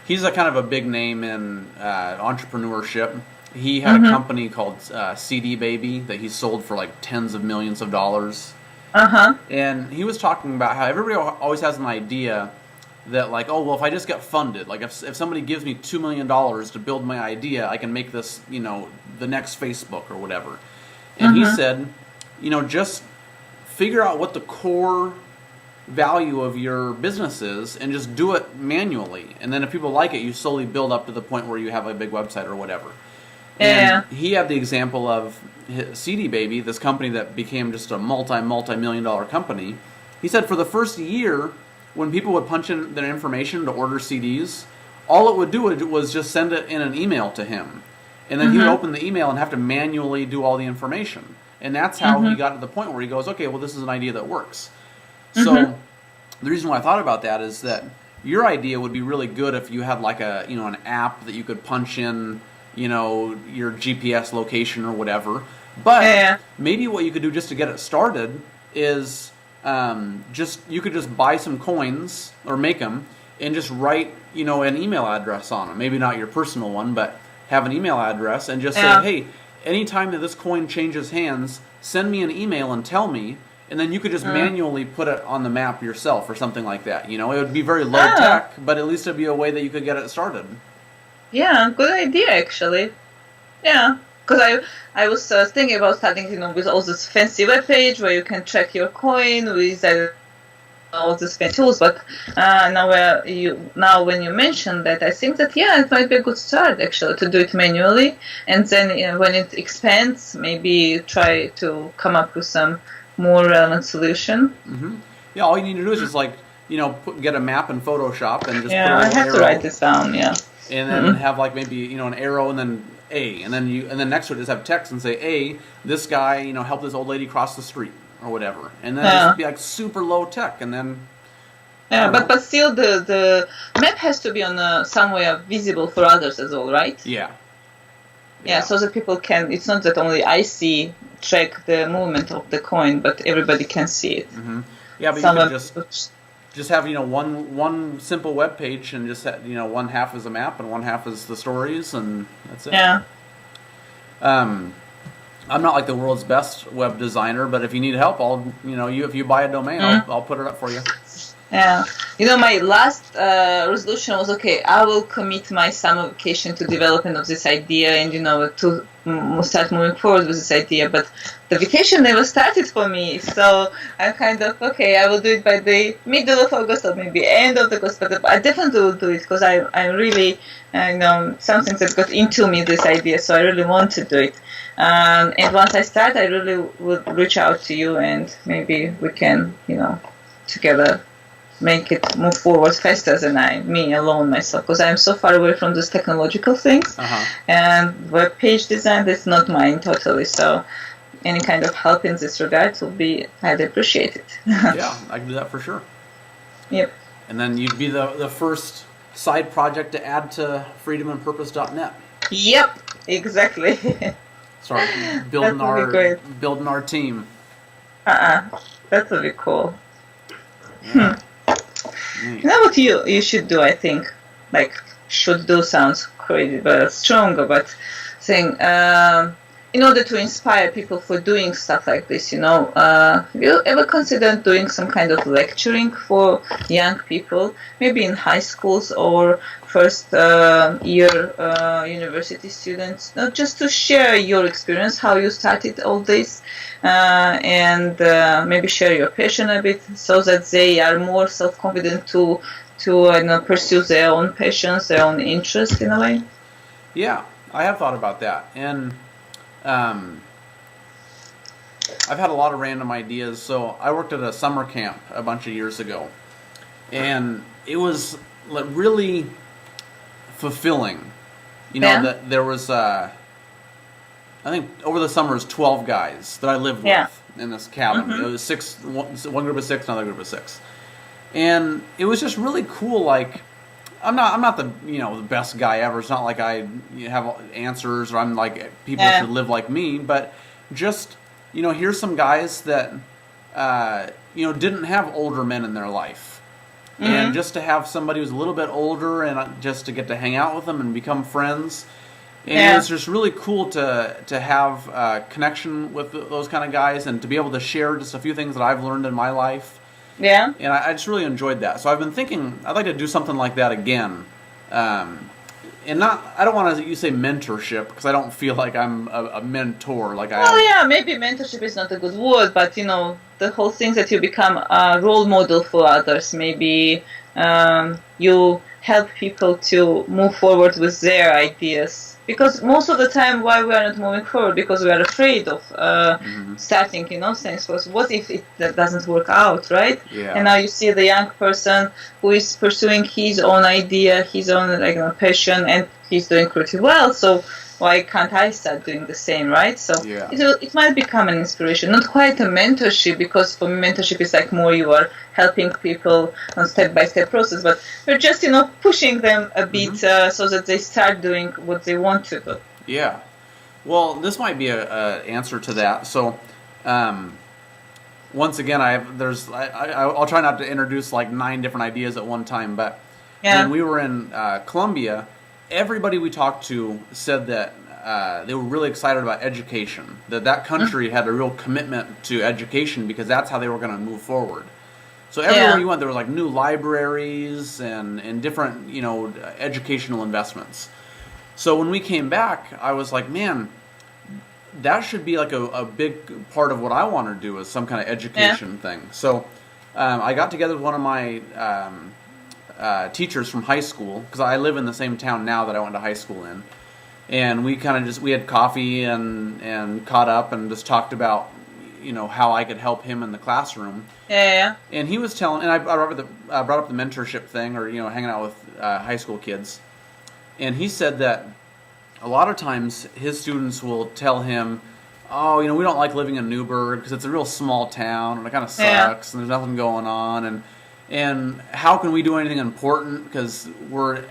he's a kind of a big name in entrepreneurship. He had a company called CD Baby that he sold for like tens of millions of dollars. And he was talking about how everybody always has an idea that like, oh, well, if I just get funded, like if somebody gives me $2 million to build my idea, I can make this, the next Facebook or whatever. And he said, just figure out what the core value of your business is and just do it manually. And then if people like it, you slowly build up to the point where you have a big website or whatever. And he had the example of CD Baby, this company that became just a multi-million dollar company. He said for the first year, when people would punch in their information to order CDs, all it would do was just send it in an email to him. And then he would open the email and have to manually do all the information. And that's how he got to the point where he goes, okay, well, this is an idea that works. So the reason why I thought about that is that your idea would be really good if you had like an app that you could punch in, your GPS location or whatever. But maybe what you could do just to get it started is you could just buy some coins or make them and just write, an email address on them. Maybe not your personal one, but have an email address and just say, hey, anytime that this coin changes hands, send me an email and tell me, and then you could just manually put it on the map yourself or something like that. It would be very low tech, but at least it'd be a way that you could get it started. Yeah, good idea, actually. Yeah, because I was thinking about starting, with all this fancy web page where you can track your coin with all these fancy tools. But now when you mentioned that, I think that it might be a good start actually to do it manually, and then when it expands, maybe try to come up with some more relevant solution. Yeah, all you need to do is just get a map in Photoshop and just put a I have arrow, to write this down. And then have maybe an arrow and then A, and then next to it just have text and say, A, this guy helped this old lady cross the street or whatever, and then just be super low tech, and then but still the map has to be on somewhere visible for others as well, right? Yeah, so that people can. It's not that only I track the movement of the coin, but everybody can see it. Yeah, but you can just have one simple web page and just have, one half is a map and one half is the stories, and that's it. I'm not like the world's best web designer, but if you need help, if you buy a domain, I'll put it up for you. My last resolution was, okay, I will commit my summer vacation to development of this idea and, to start moving forward with this idea. But the vacation never started for me. So I'm kind of, okay, I will do it by the middle of August or maybe end of August. But I definitely will do it because I really, something that got into me, this idea. So I really want to do it. And once I start, I really will reach out to you and maybe we can, together make it move forward faster than me alone myself, because I'm so far away from those technological things, and web page design, that's not mine totally. So any kind of help in this regard will be highly appreciated. Yeah, I can do that for sure. Yep. And then you'd be the first side project to add to freedomandpurpose.net. Yep, exactly. Start building our team. That would be cool. Yeah. What you should do, I think, should do sounds crazy but stronger, but saying in order to inspire people for doing stuff like this, have you ever considered doing some kind of lecturing for young people, maybe in high schools or first year university students, not just to share your experience, how you started all this, and maybe share your passion a bit, so that they are more self-confident to pursue their own passions, their own interest in a way? Yeah, I have thought about that, and I've had a lot of random ideas. So I worked at a summer camp a bunch of years ago, and it was really fulfilling. That there was I think over the summer, it was 12 guys that I lived Yeah. with in this cabin. It was one group of six, another group of six, and it was just really cool. Like, I'm not the the best guy ever. It's not like I have answers or I'm like people should live like me, but just here's some guys that didn't have older men in their life, and just to have somebody who's a little bit older and just to get to hang out with them and become friends. And it's just really cool to have a connection with those kind of guys and to be able to share just a few things that I've learned in my life. Yeah. And I just really enjoyed that. So I've been thinking I'd like to do something like that again. And I don't want to say mentorship because I don't feel like I'm a mentor. Maybe mentorship is not a good word, but the whole thing that you become a role model for others. Maybe you help people to move forward with their ideas. Because most of the time, why we are not moving forward? Because we are afraid of starting, things. Because what if it doesn't work out, right? Yeah. And now you see the young person who is pursuing his own idea, his own passion, and he's doing pretty well. So why can't I start doing the same, right? So it might become an inspiration, not quite a mentorship, because for me mentorship is like more you are helping people on step-by-step process, but you're just pushing them a bit so that they start doing what they want to do. Yeah. Well, this might be a answer to that. So once again, I'll try not to introduce like 9 different ideas at one time, but when we were in Colombia, everybody we talked to said that they were really excited about education, that country had a real commitment to education because that's how they were going to move forward. So everywhere you went, there was like new libraries and different, educational investments. So when we came back, I was like, man, that should be like a big part of what I want to do is some kind of education thing. So I got together with one of my teachers from high school, because I live in the same town now that I went to high school in, and we had coffee and caught up and just talked about how I could help him in the classroom. And he was telling, and I brought up the mentorship thing, or hanging out with high school kids, and he said that a lot of times his students will tell him, oh, we don't like living in Newburgh because it's a real small town and it kind of sucks and there's nothing going on, and how can we do anything important because we're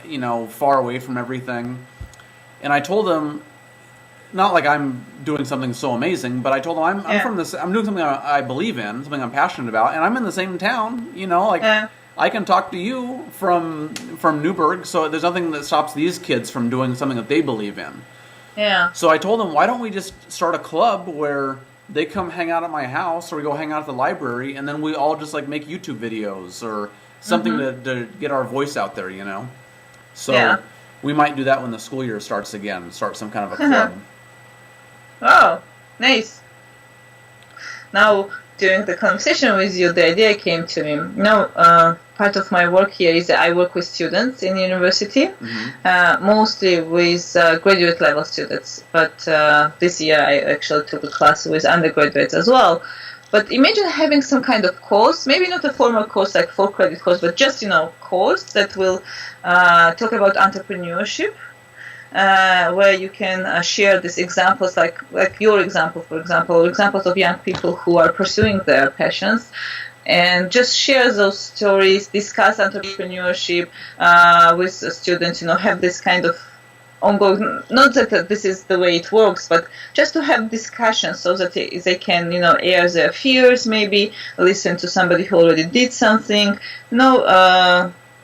far away from everything. And I told him, not like I'm doing something so amazing, but I told him I'm from this. I'm doing something I believe in, something I'm passionate about, and I'm in the same town. I can talk to you from Newburgh, so there's nothing that stops these kids from doing something that they believe in. Yeah. So I told him, why don't we just start a club where they come hang out at my house, or we go hang out at the library, and then we all just like make YouTube videos or something to get our voice out there, So we might do that when the school year starts again. Start some kind of a club. Oh, nice. Now, during the conversation with you, the idea came to me. Part of my work here is that I work with students in university, mostly with graduate level students. But this year I actually took a class with undergraduates as well. But imagine having some kind of course, maybe not a formal course like 4-credit course, but just course that will talk about entrepreneurship. Where you can share these examples, like your example, for example, or examples of young people who are pursuing their passions, and just share those stories, discuss entrepreneurship with students, have this kind of ongoing, not that this is the way it works, but just to have discussions so that they can, air their fears, maybe listen to somebody who already did something,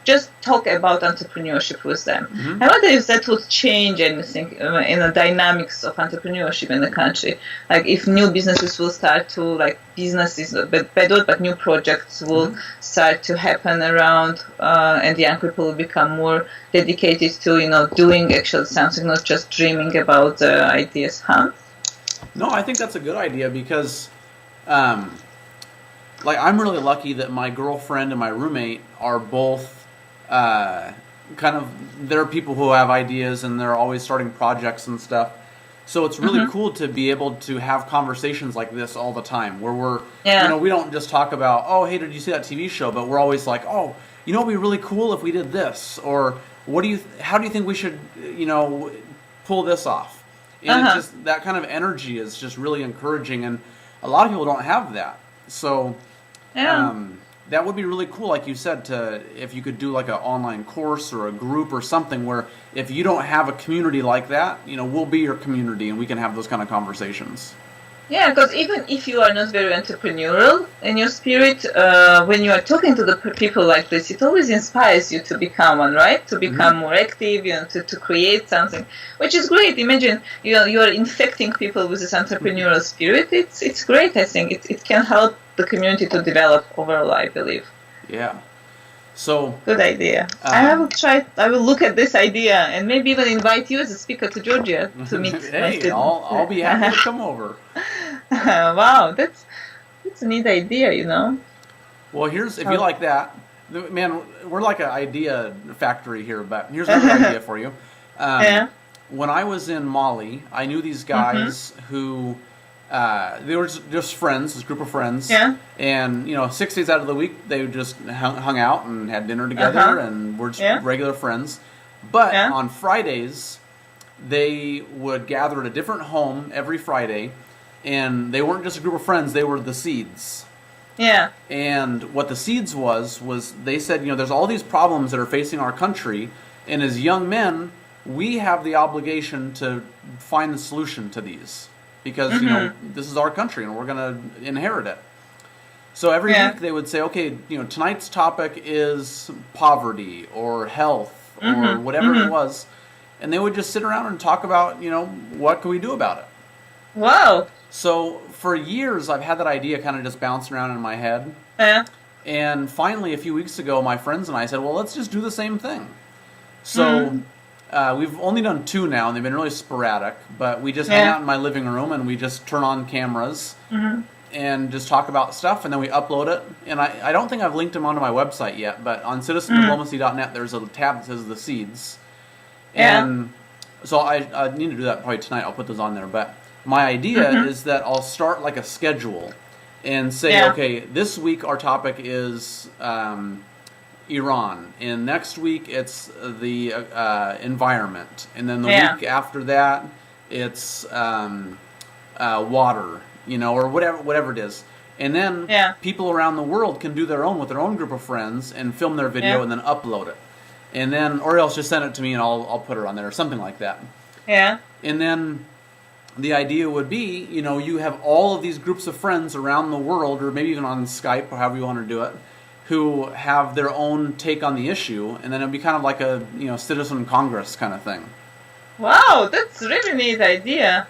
just talk about entrepreneurship with them. I wonder if that would change anything in the dynamics of entrepreneurship in the country. Like if new businesses will start to, businesses, but new projects will start to happen around, and young people will become more dedicated to, doing actually something, not just dreaming about ideas, huh? No, I think that's a good idea because, I'm really lucky that my girlfriend and my roommate are both they're people who have ideas and they're always starting projects and stuff. So it's really cool to be able to have conversations like this all the time where we're, we don't just talk about, oh, hey, did you see that TV show? But we're always like, oh, it would be really cool if we did this, or how do you think we should, pull this off? And it's just that kind of energy is just really encouraging, and a lot of people don't have that. So that would be really cool, like you said, if you could do like an online course or a group or something where if you don't have a community like that, we'll be your community and we can have those kind of conversations. Yeah, because even if you are not very entrepreneurial in your spirit, when you are talking to the people like this, it always inspires you to become one, right? To become more active, to create something, which is great. Imagine you are infecting people with this entrepreneurial spirit. It's great. I think it can help the community to develop overall, I believe. Yeah. So good idea. I will look at this idea and maybe even invite you as a speaker to Georgia to meet my students. I'll be happy to come over. Wow, that's a neat idea, Well, if you like that, man, we're like an idea factory here, but here's another idea for you. When I was in Mali, I knew these guys who they were just friends, this group of friends. Yeah. And 6 days out of the week, they just hung out and had dinner together, and were just regular friends. But on Fridays, they would gather at a different home every Friday, and they weren't just a group of friends; they were the Seeds. Yeah. And what the Seeds was they said, there's all these problems that are facing our country, and as young men, we have the obligation to find the solution to these. Because, this is our country and we're going to inherit it. So every week they would say, okay, tonight's topic is poverty or health or whatever it was. And they would just sit around and talk about, what can we do about it? Wow. So for years, I've had that idea kind of just bouncing around in my head. Yeah. And finally, a few weeks ago, my friends and I said, well, let's just do the same thing. So we've only done 2 now, and they've been really sporadic. But we just hang out in my living room, and we just turn on cameras and just talk about stuff, and then we upload it. And I don't think I've linked them onto my website yet, but on CitizenDiplomacy.net, there's a tab that says The Seeds. And so I need to do that probably tonight. I'll put those on there. But my idea is that I'll start like a schedule and say, okay, this week our topic is Iran, and next week it's the environment, and then the week after that it's water, or whatever it is. And then people around the world can do their own with their own group of friends and film their video and then upload it. And then, or else just send it to me and I'll put it on there or something like that. Yeah. And then the idea would be, you have all of these groups of friends around the world, or maybe even on Skype or however you want to do it, who have their own take on the issue, and then it'd be kind of like a citizen congress kind of thing. Wow, that's a really neat idea.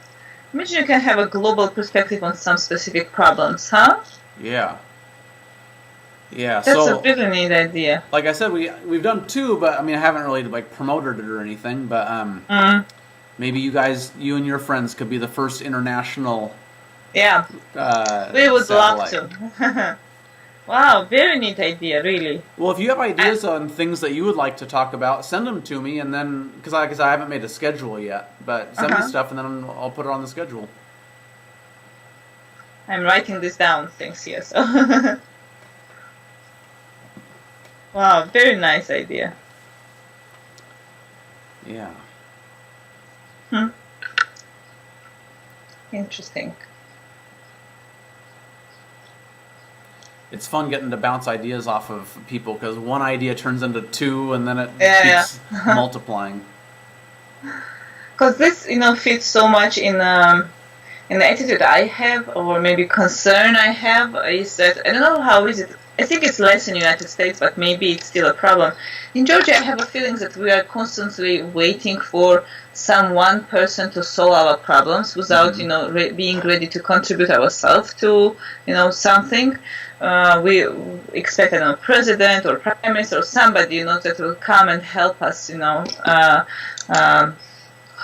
Imagine you can have a global perspective on some specific problems, huh? Yeah. Yeah, that's a really neat idea. Like I said, we've done 2, but I haven't really promoted it or anything. But maybe you and your friends could be the first international. Yeah, we would love to. Wow, very neat idea, really. Well, if you have ideas on things that you would like to talk about, send them to me, and then because I haven't made a schedule yet, but send me stuff, and then I'll put it on the schedule. I'm writing this down. Thanks, yes. Wow, very nice idea. Yeah. Interesting. It's fun getting to bounce ideas off of people because one idea turns into 2, and then it keeps multiplying. Because this, fits so much in the attitude I have, or maybe concern I have, is that I don't know how is it. I think it's less in the United States, but maybe it's still a problem. In Georgia, I have a feeling that we are constantly waiting for some one person to solve our problems without, being ready to contribute ourselves to, something. We expect, a president or prime minister or somebody, that will come and help us,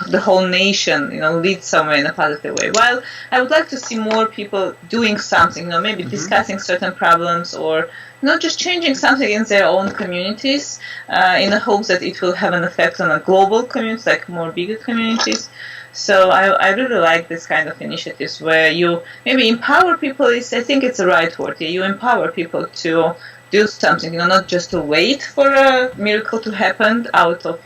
the whole nation, lead somewhere in a positive way. While I would like to see more people doing something, maybe discussing certain problems, or just changing something in their own communities, in the hopes that it will have an effect on a global community, like more bigger communities. So I really like this kind of initiatives where you maybe empower people. I think it's the right word. You empower people to do something, not just to wait for a miracle to happen out of,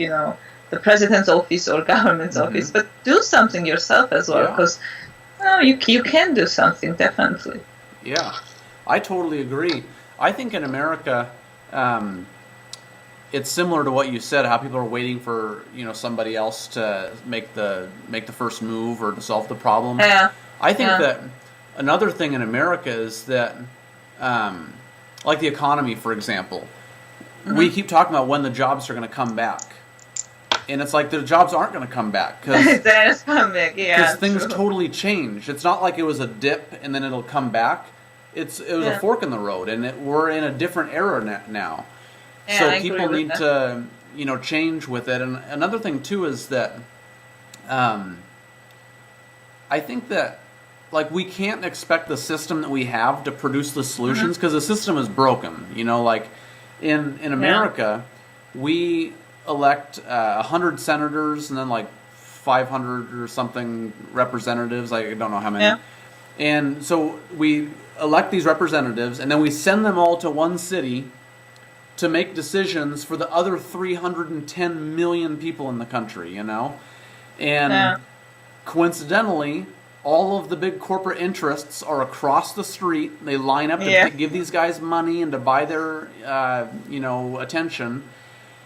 the the president's office or government's office, but do something yourself as well, because you can do something, definitely. Yeah, I totally agree. I think in America, it's similar to what you said, how people are waiting for somebody else to make the first move or to solve the problem. Yeah. I think that another thing in America is that, like the economy, for example, we keep talking about when the jobs are going to come back. And it's like the jobs aren't going to come back because things totally changed. It's not like it was a dip and then it'll come back. It was a fork in the road, and we're in a different era now. Yeah, so people need to change with it. And another thing too is that I think that we can't expect the system that we have to produce the solutions because the system is broken. Like in America, we elect 100 senators and then 500 or something representatives. I don't know how many. Yeah. And so we elect these representatives and then we send them all to one city to make decisions for the other 310 million people in the country, And coincidentally, all of the big corporate interests are across the street. They line up to give these guys money and to buy their, attention.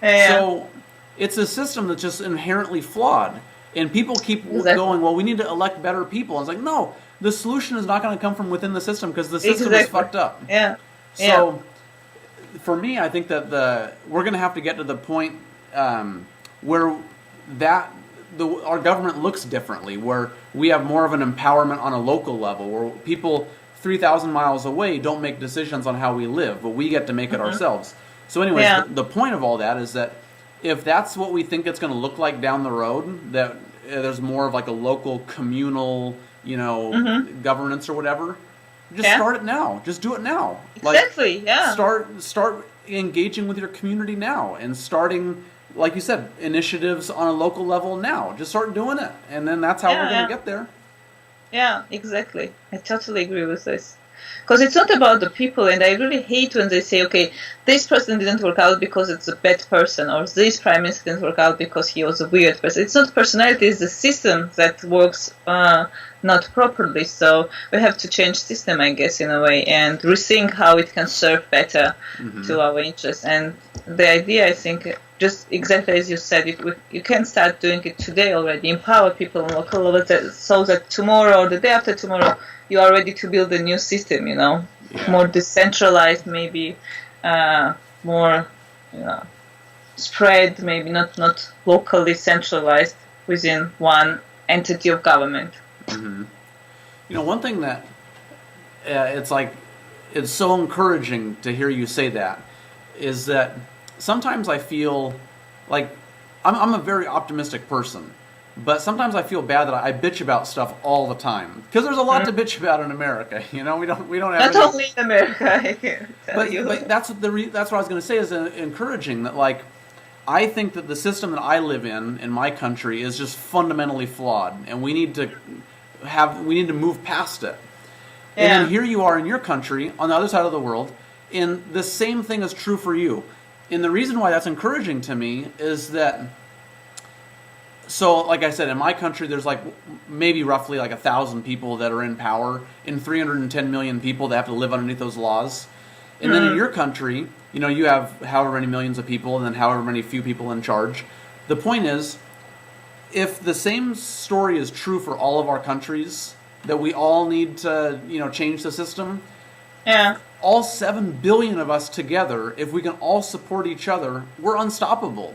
So it's a system that's just inherently flawed. And people keep going, well, we need to elect better people. And it's like, no, the solution is not going to come from within the system because the system is fucked up. Yeah. So for me, I think that we're going to have to get to the point where our government looks differently, where we have more of an empowerment on a local level, where people 3,000 miles away don't make decisions on how we live, but we get to make it ourselves. So anyways, the point of all that is that if that's what we think it's going to look like down the road, that there's more of a local communal, governance or whatever, just start it now. Just do it now. Exactly, Start engaging with your community now and starting, like you said, initiatives on a local level now. Just start doing it, and then that's how we're going to get there. Yeah, exactly. I totally agree with this. Because it's not about the people, and I really hate when they say, okay, this person didn't work out because it's a bad person, or this prime minister didn't work out because he was a weird person. It's not personality, it's the system that works not properly. So we have to change system, I guess, in a way, and rethink how it can serve better to our interests. And the idea, I think, just exactly as you said, you can start doing it today already, empower people on local level so that tomorrow or the day after tomorrow, you are ready to build a new system, more decentralized, maybe more spread, maybe not locally centralized within one entity of government. One thing that it's so encouraging to hear you say that is that sometimes I feel like I'm a very optimistic person. But sometimes I feel bad that I bitch about stuff all the time because there's a lot to bitch about in America. We don't have not only in America. I can tell you. But that's what I was going to say is encouraging that I think that the system that I live in my country is just fundamentally flawed, and we need to move past it. Yeah. And then here you are in your country on the other side of the world, and the same thing is true for you. And the reason why that's encouraging to me is that. So, like I said, in my country, there's maybe roughly 1,000 people that are in power and 310 million people that have to live underneath those laws. And then in your country, you have however many millions of people and then however many few people in charge. The point is, if the same story is true for all of our countries, that we all need to, change the system. Yeah. All 7 billion of us together, if we can all support each other, we're unstoppable,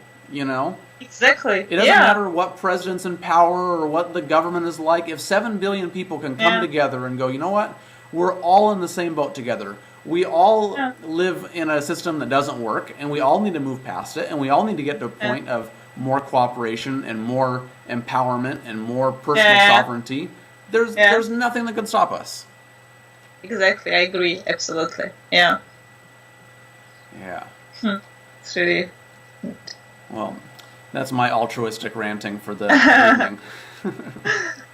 Exactly. It doesn't matter what president's in power or what the government is like. If 7 billion people can come together and go, you know what? We're all in the same boat together. We all live in a system that doesn't work, and we all need to move past it, and we all need to get to a point of more cooperation and more empowerment and more personal sovereignty. There's nothing that can stop us. Exactly. I agree. Absolutely. Yeah. Yeah. It's really... Well, that's my altruistic ranting for the evening.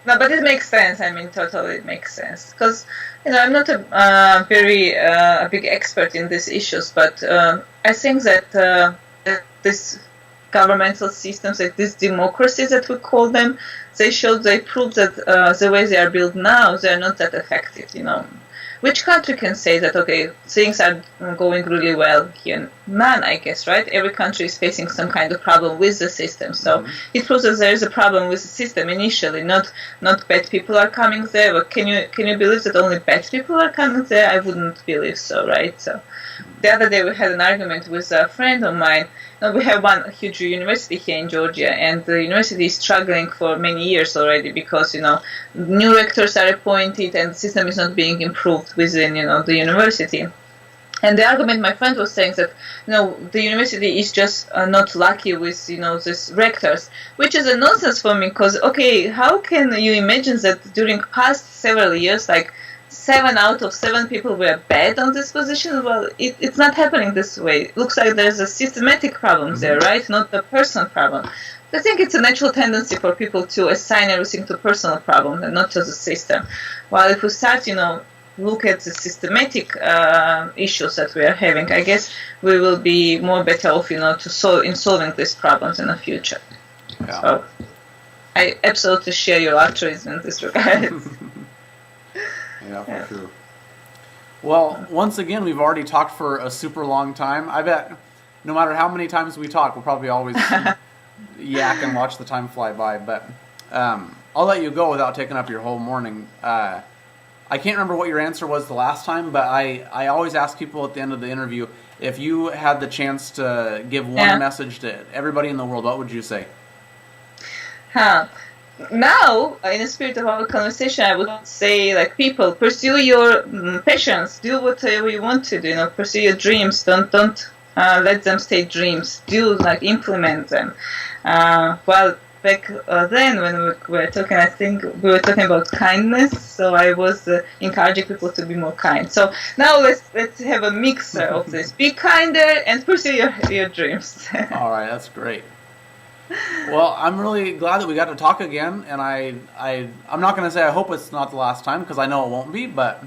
No, but it makes sense. I mean, totally it makes sense. Because, I'm not a very big expert in these issues, but I think that this governmental systems, like these democracies that we call them, they prove that the way they are built now, they are not that effective. Which country can say that, okay, things are going really well here? None, I guess, right? Every country is facing some kind of problem with the system. So it proves that there is a problem with the system initially, not bad people are coming there. But can you believe that only bad people are coming there? I wouldn't believe so, right? So the other day we had an argument with a friend of mine. We have one huge university here in Georgia, and the university is struggling for many years already because, new rectors are appointed and the system is not being improved within, the university. And the argument my friend was saying that, the university is just not lucky with, these rectors, which is a nonsense for me because, okay, how can you imagine that during past several years, like 7 out of 7 people were bad on this position? Well, it's not happening this way. It looks like there's a systematic problem there, right? Not the personal problem. I think it's a natural tendency for people to assign everything to personal problems and not to the system. While if we start, look at the systematic issues that we are having, I guess we will be more better off, in solving these problems in the future. Yeah. So I absolutely share your altruism in this regard. Yeah, for sure. Well, once again, we've already talked for a super long time. I bet no matter how many times we talk, we'll probably always yak and watch the time fly by. But I'll let you go without taking up your whole morning. I can't remember what your answer was the last time, but I always ask people at the end of the interview, if you had the chance to give one message to everybody in the world, what would you say? Now, in the spirit of our conversation, I would say, like, people, pursue your passions, do whatever you want to do, pursue your dreams, don't let them stay dreams, implement them. Well, back then when we were talking, I think we were talking about kindness, so I was encouraging people to be more kind. So now let's have a mixture of this. Be kinder and pursue your dreams. All right, that's great. Well, I'm really glad that we got to talk again, and I'm not going to say I hope it's not the last time because I know it won't be, but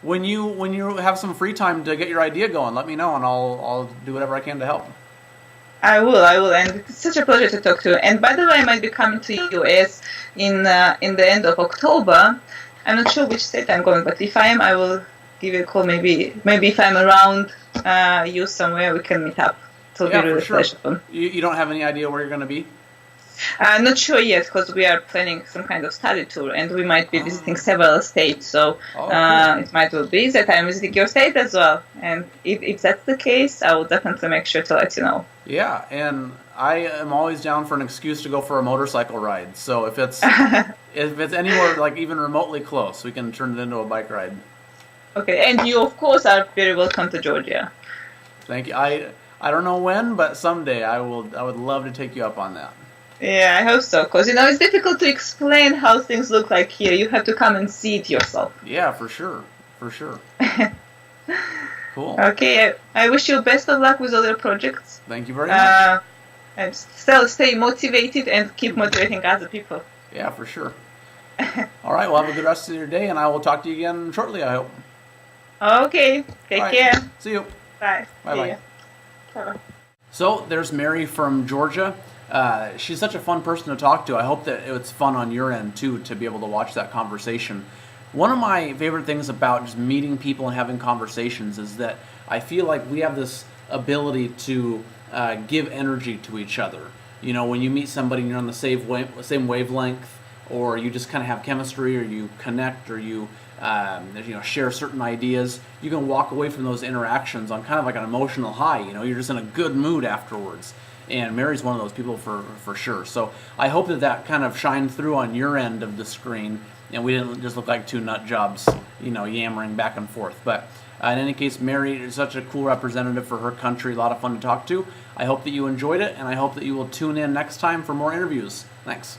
when you have some free time to get your idea going, let me know and I'll do whatever I can to help. I will, and it's such a pleasure to talk to you. And by the way, I might be coming to US in the end of October. I'm not sure which state I'm going, but if I am, I will give you a call. Maybe if I'm around you somewhere, we can meet up. Yeah, for sure. You don't have any idea where you're going to be? Not sure yet, because we are planning some kind of study tour, and we might be visiting several states. So it might well be that I'm visiting your state as well. And if that's the case, I will definitely make sure to let you know. Yeah, and I am always down for an excuse to go for a motorcycle ride. So if it's anywhere like even remotely close, we can turn it into a bike ride. Okay, and you of course are very welcome to Georgia. Thank you. I don't know when, but someday I would love to take you up on that. Yeah, I hope so, because it's difficult to explain how things look like here. You have to come and see it yourself. Yeah, for sure. Cool. Okay, I wish you best of luck with all your projects. Thank you very much. And still stay motivated and keep motivating other people. Yeah, for sure. All right, well, have a good rest of your day, and I will talk to you again shortly, I hope. Okay, take care. See you. Bye. Bye-bye. Bye-bye. So there's Mary from Georgia. She's such a fun person to talk to. I hope that it's fun on your end, too, to be able to watch that conversation. One of my favorite things about just meeting people and having conversations is that I feel like we have this ability to give energy to each other. You know, when you meet somebody and you're on the same wavelength, or you just kind of have chemistry, or you connect, or you share certain ideas, you can walk away from those interactions on kind of like an emotional high. You know, you're just in a good mood afterwards. And Mary's one of those people for sure. So I hope that kind of shined through on your end of the screen, and we didn't just look like two nut jobs, yammering back and forth. But in any case, Mary is such a cool representative for her country, a lot of fun to talk to. I hope that you enjoyed it, and I hope that you will tune in next time for more interviews. Thanks.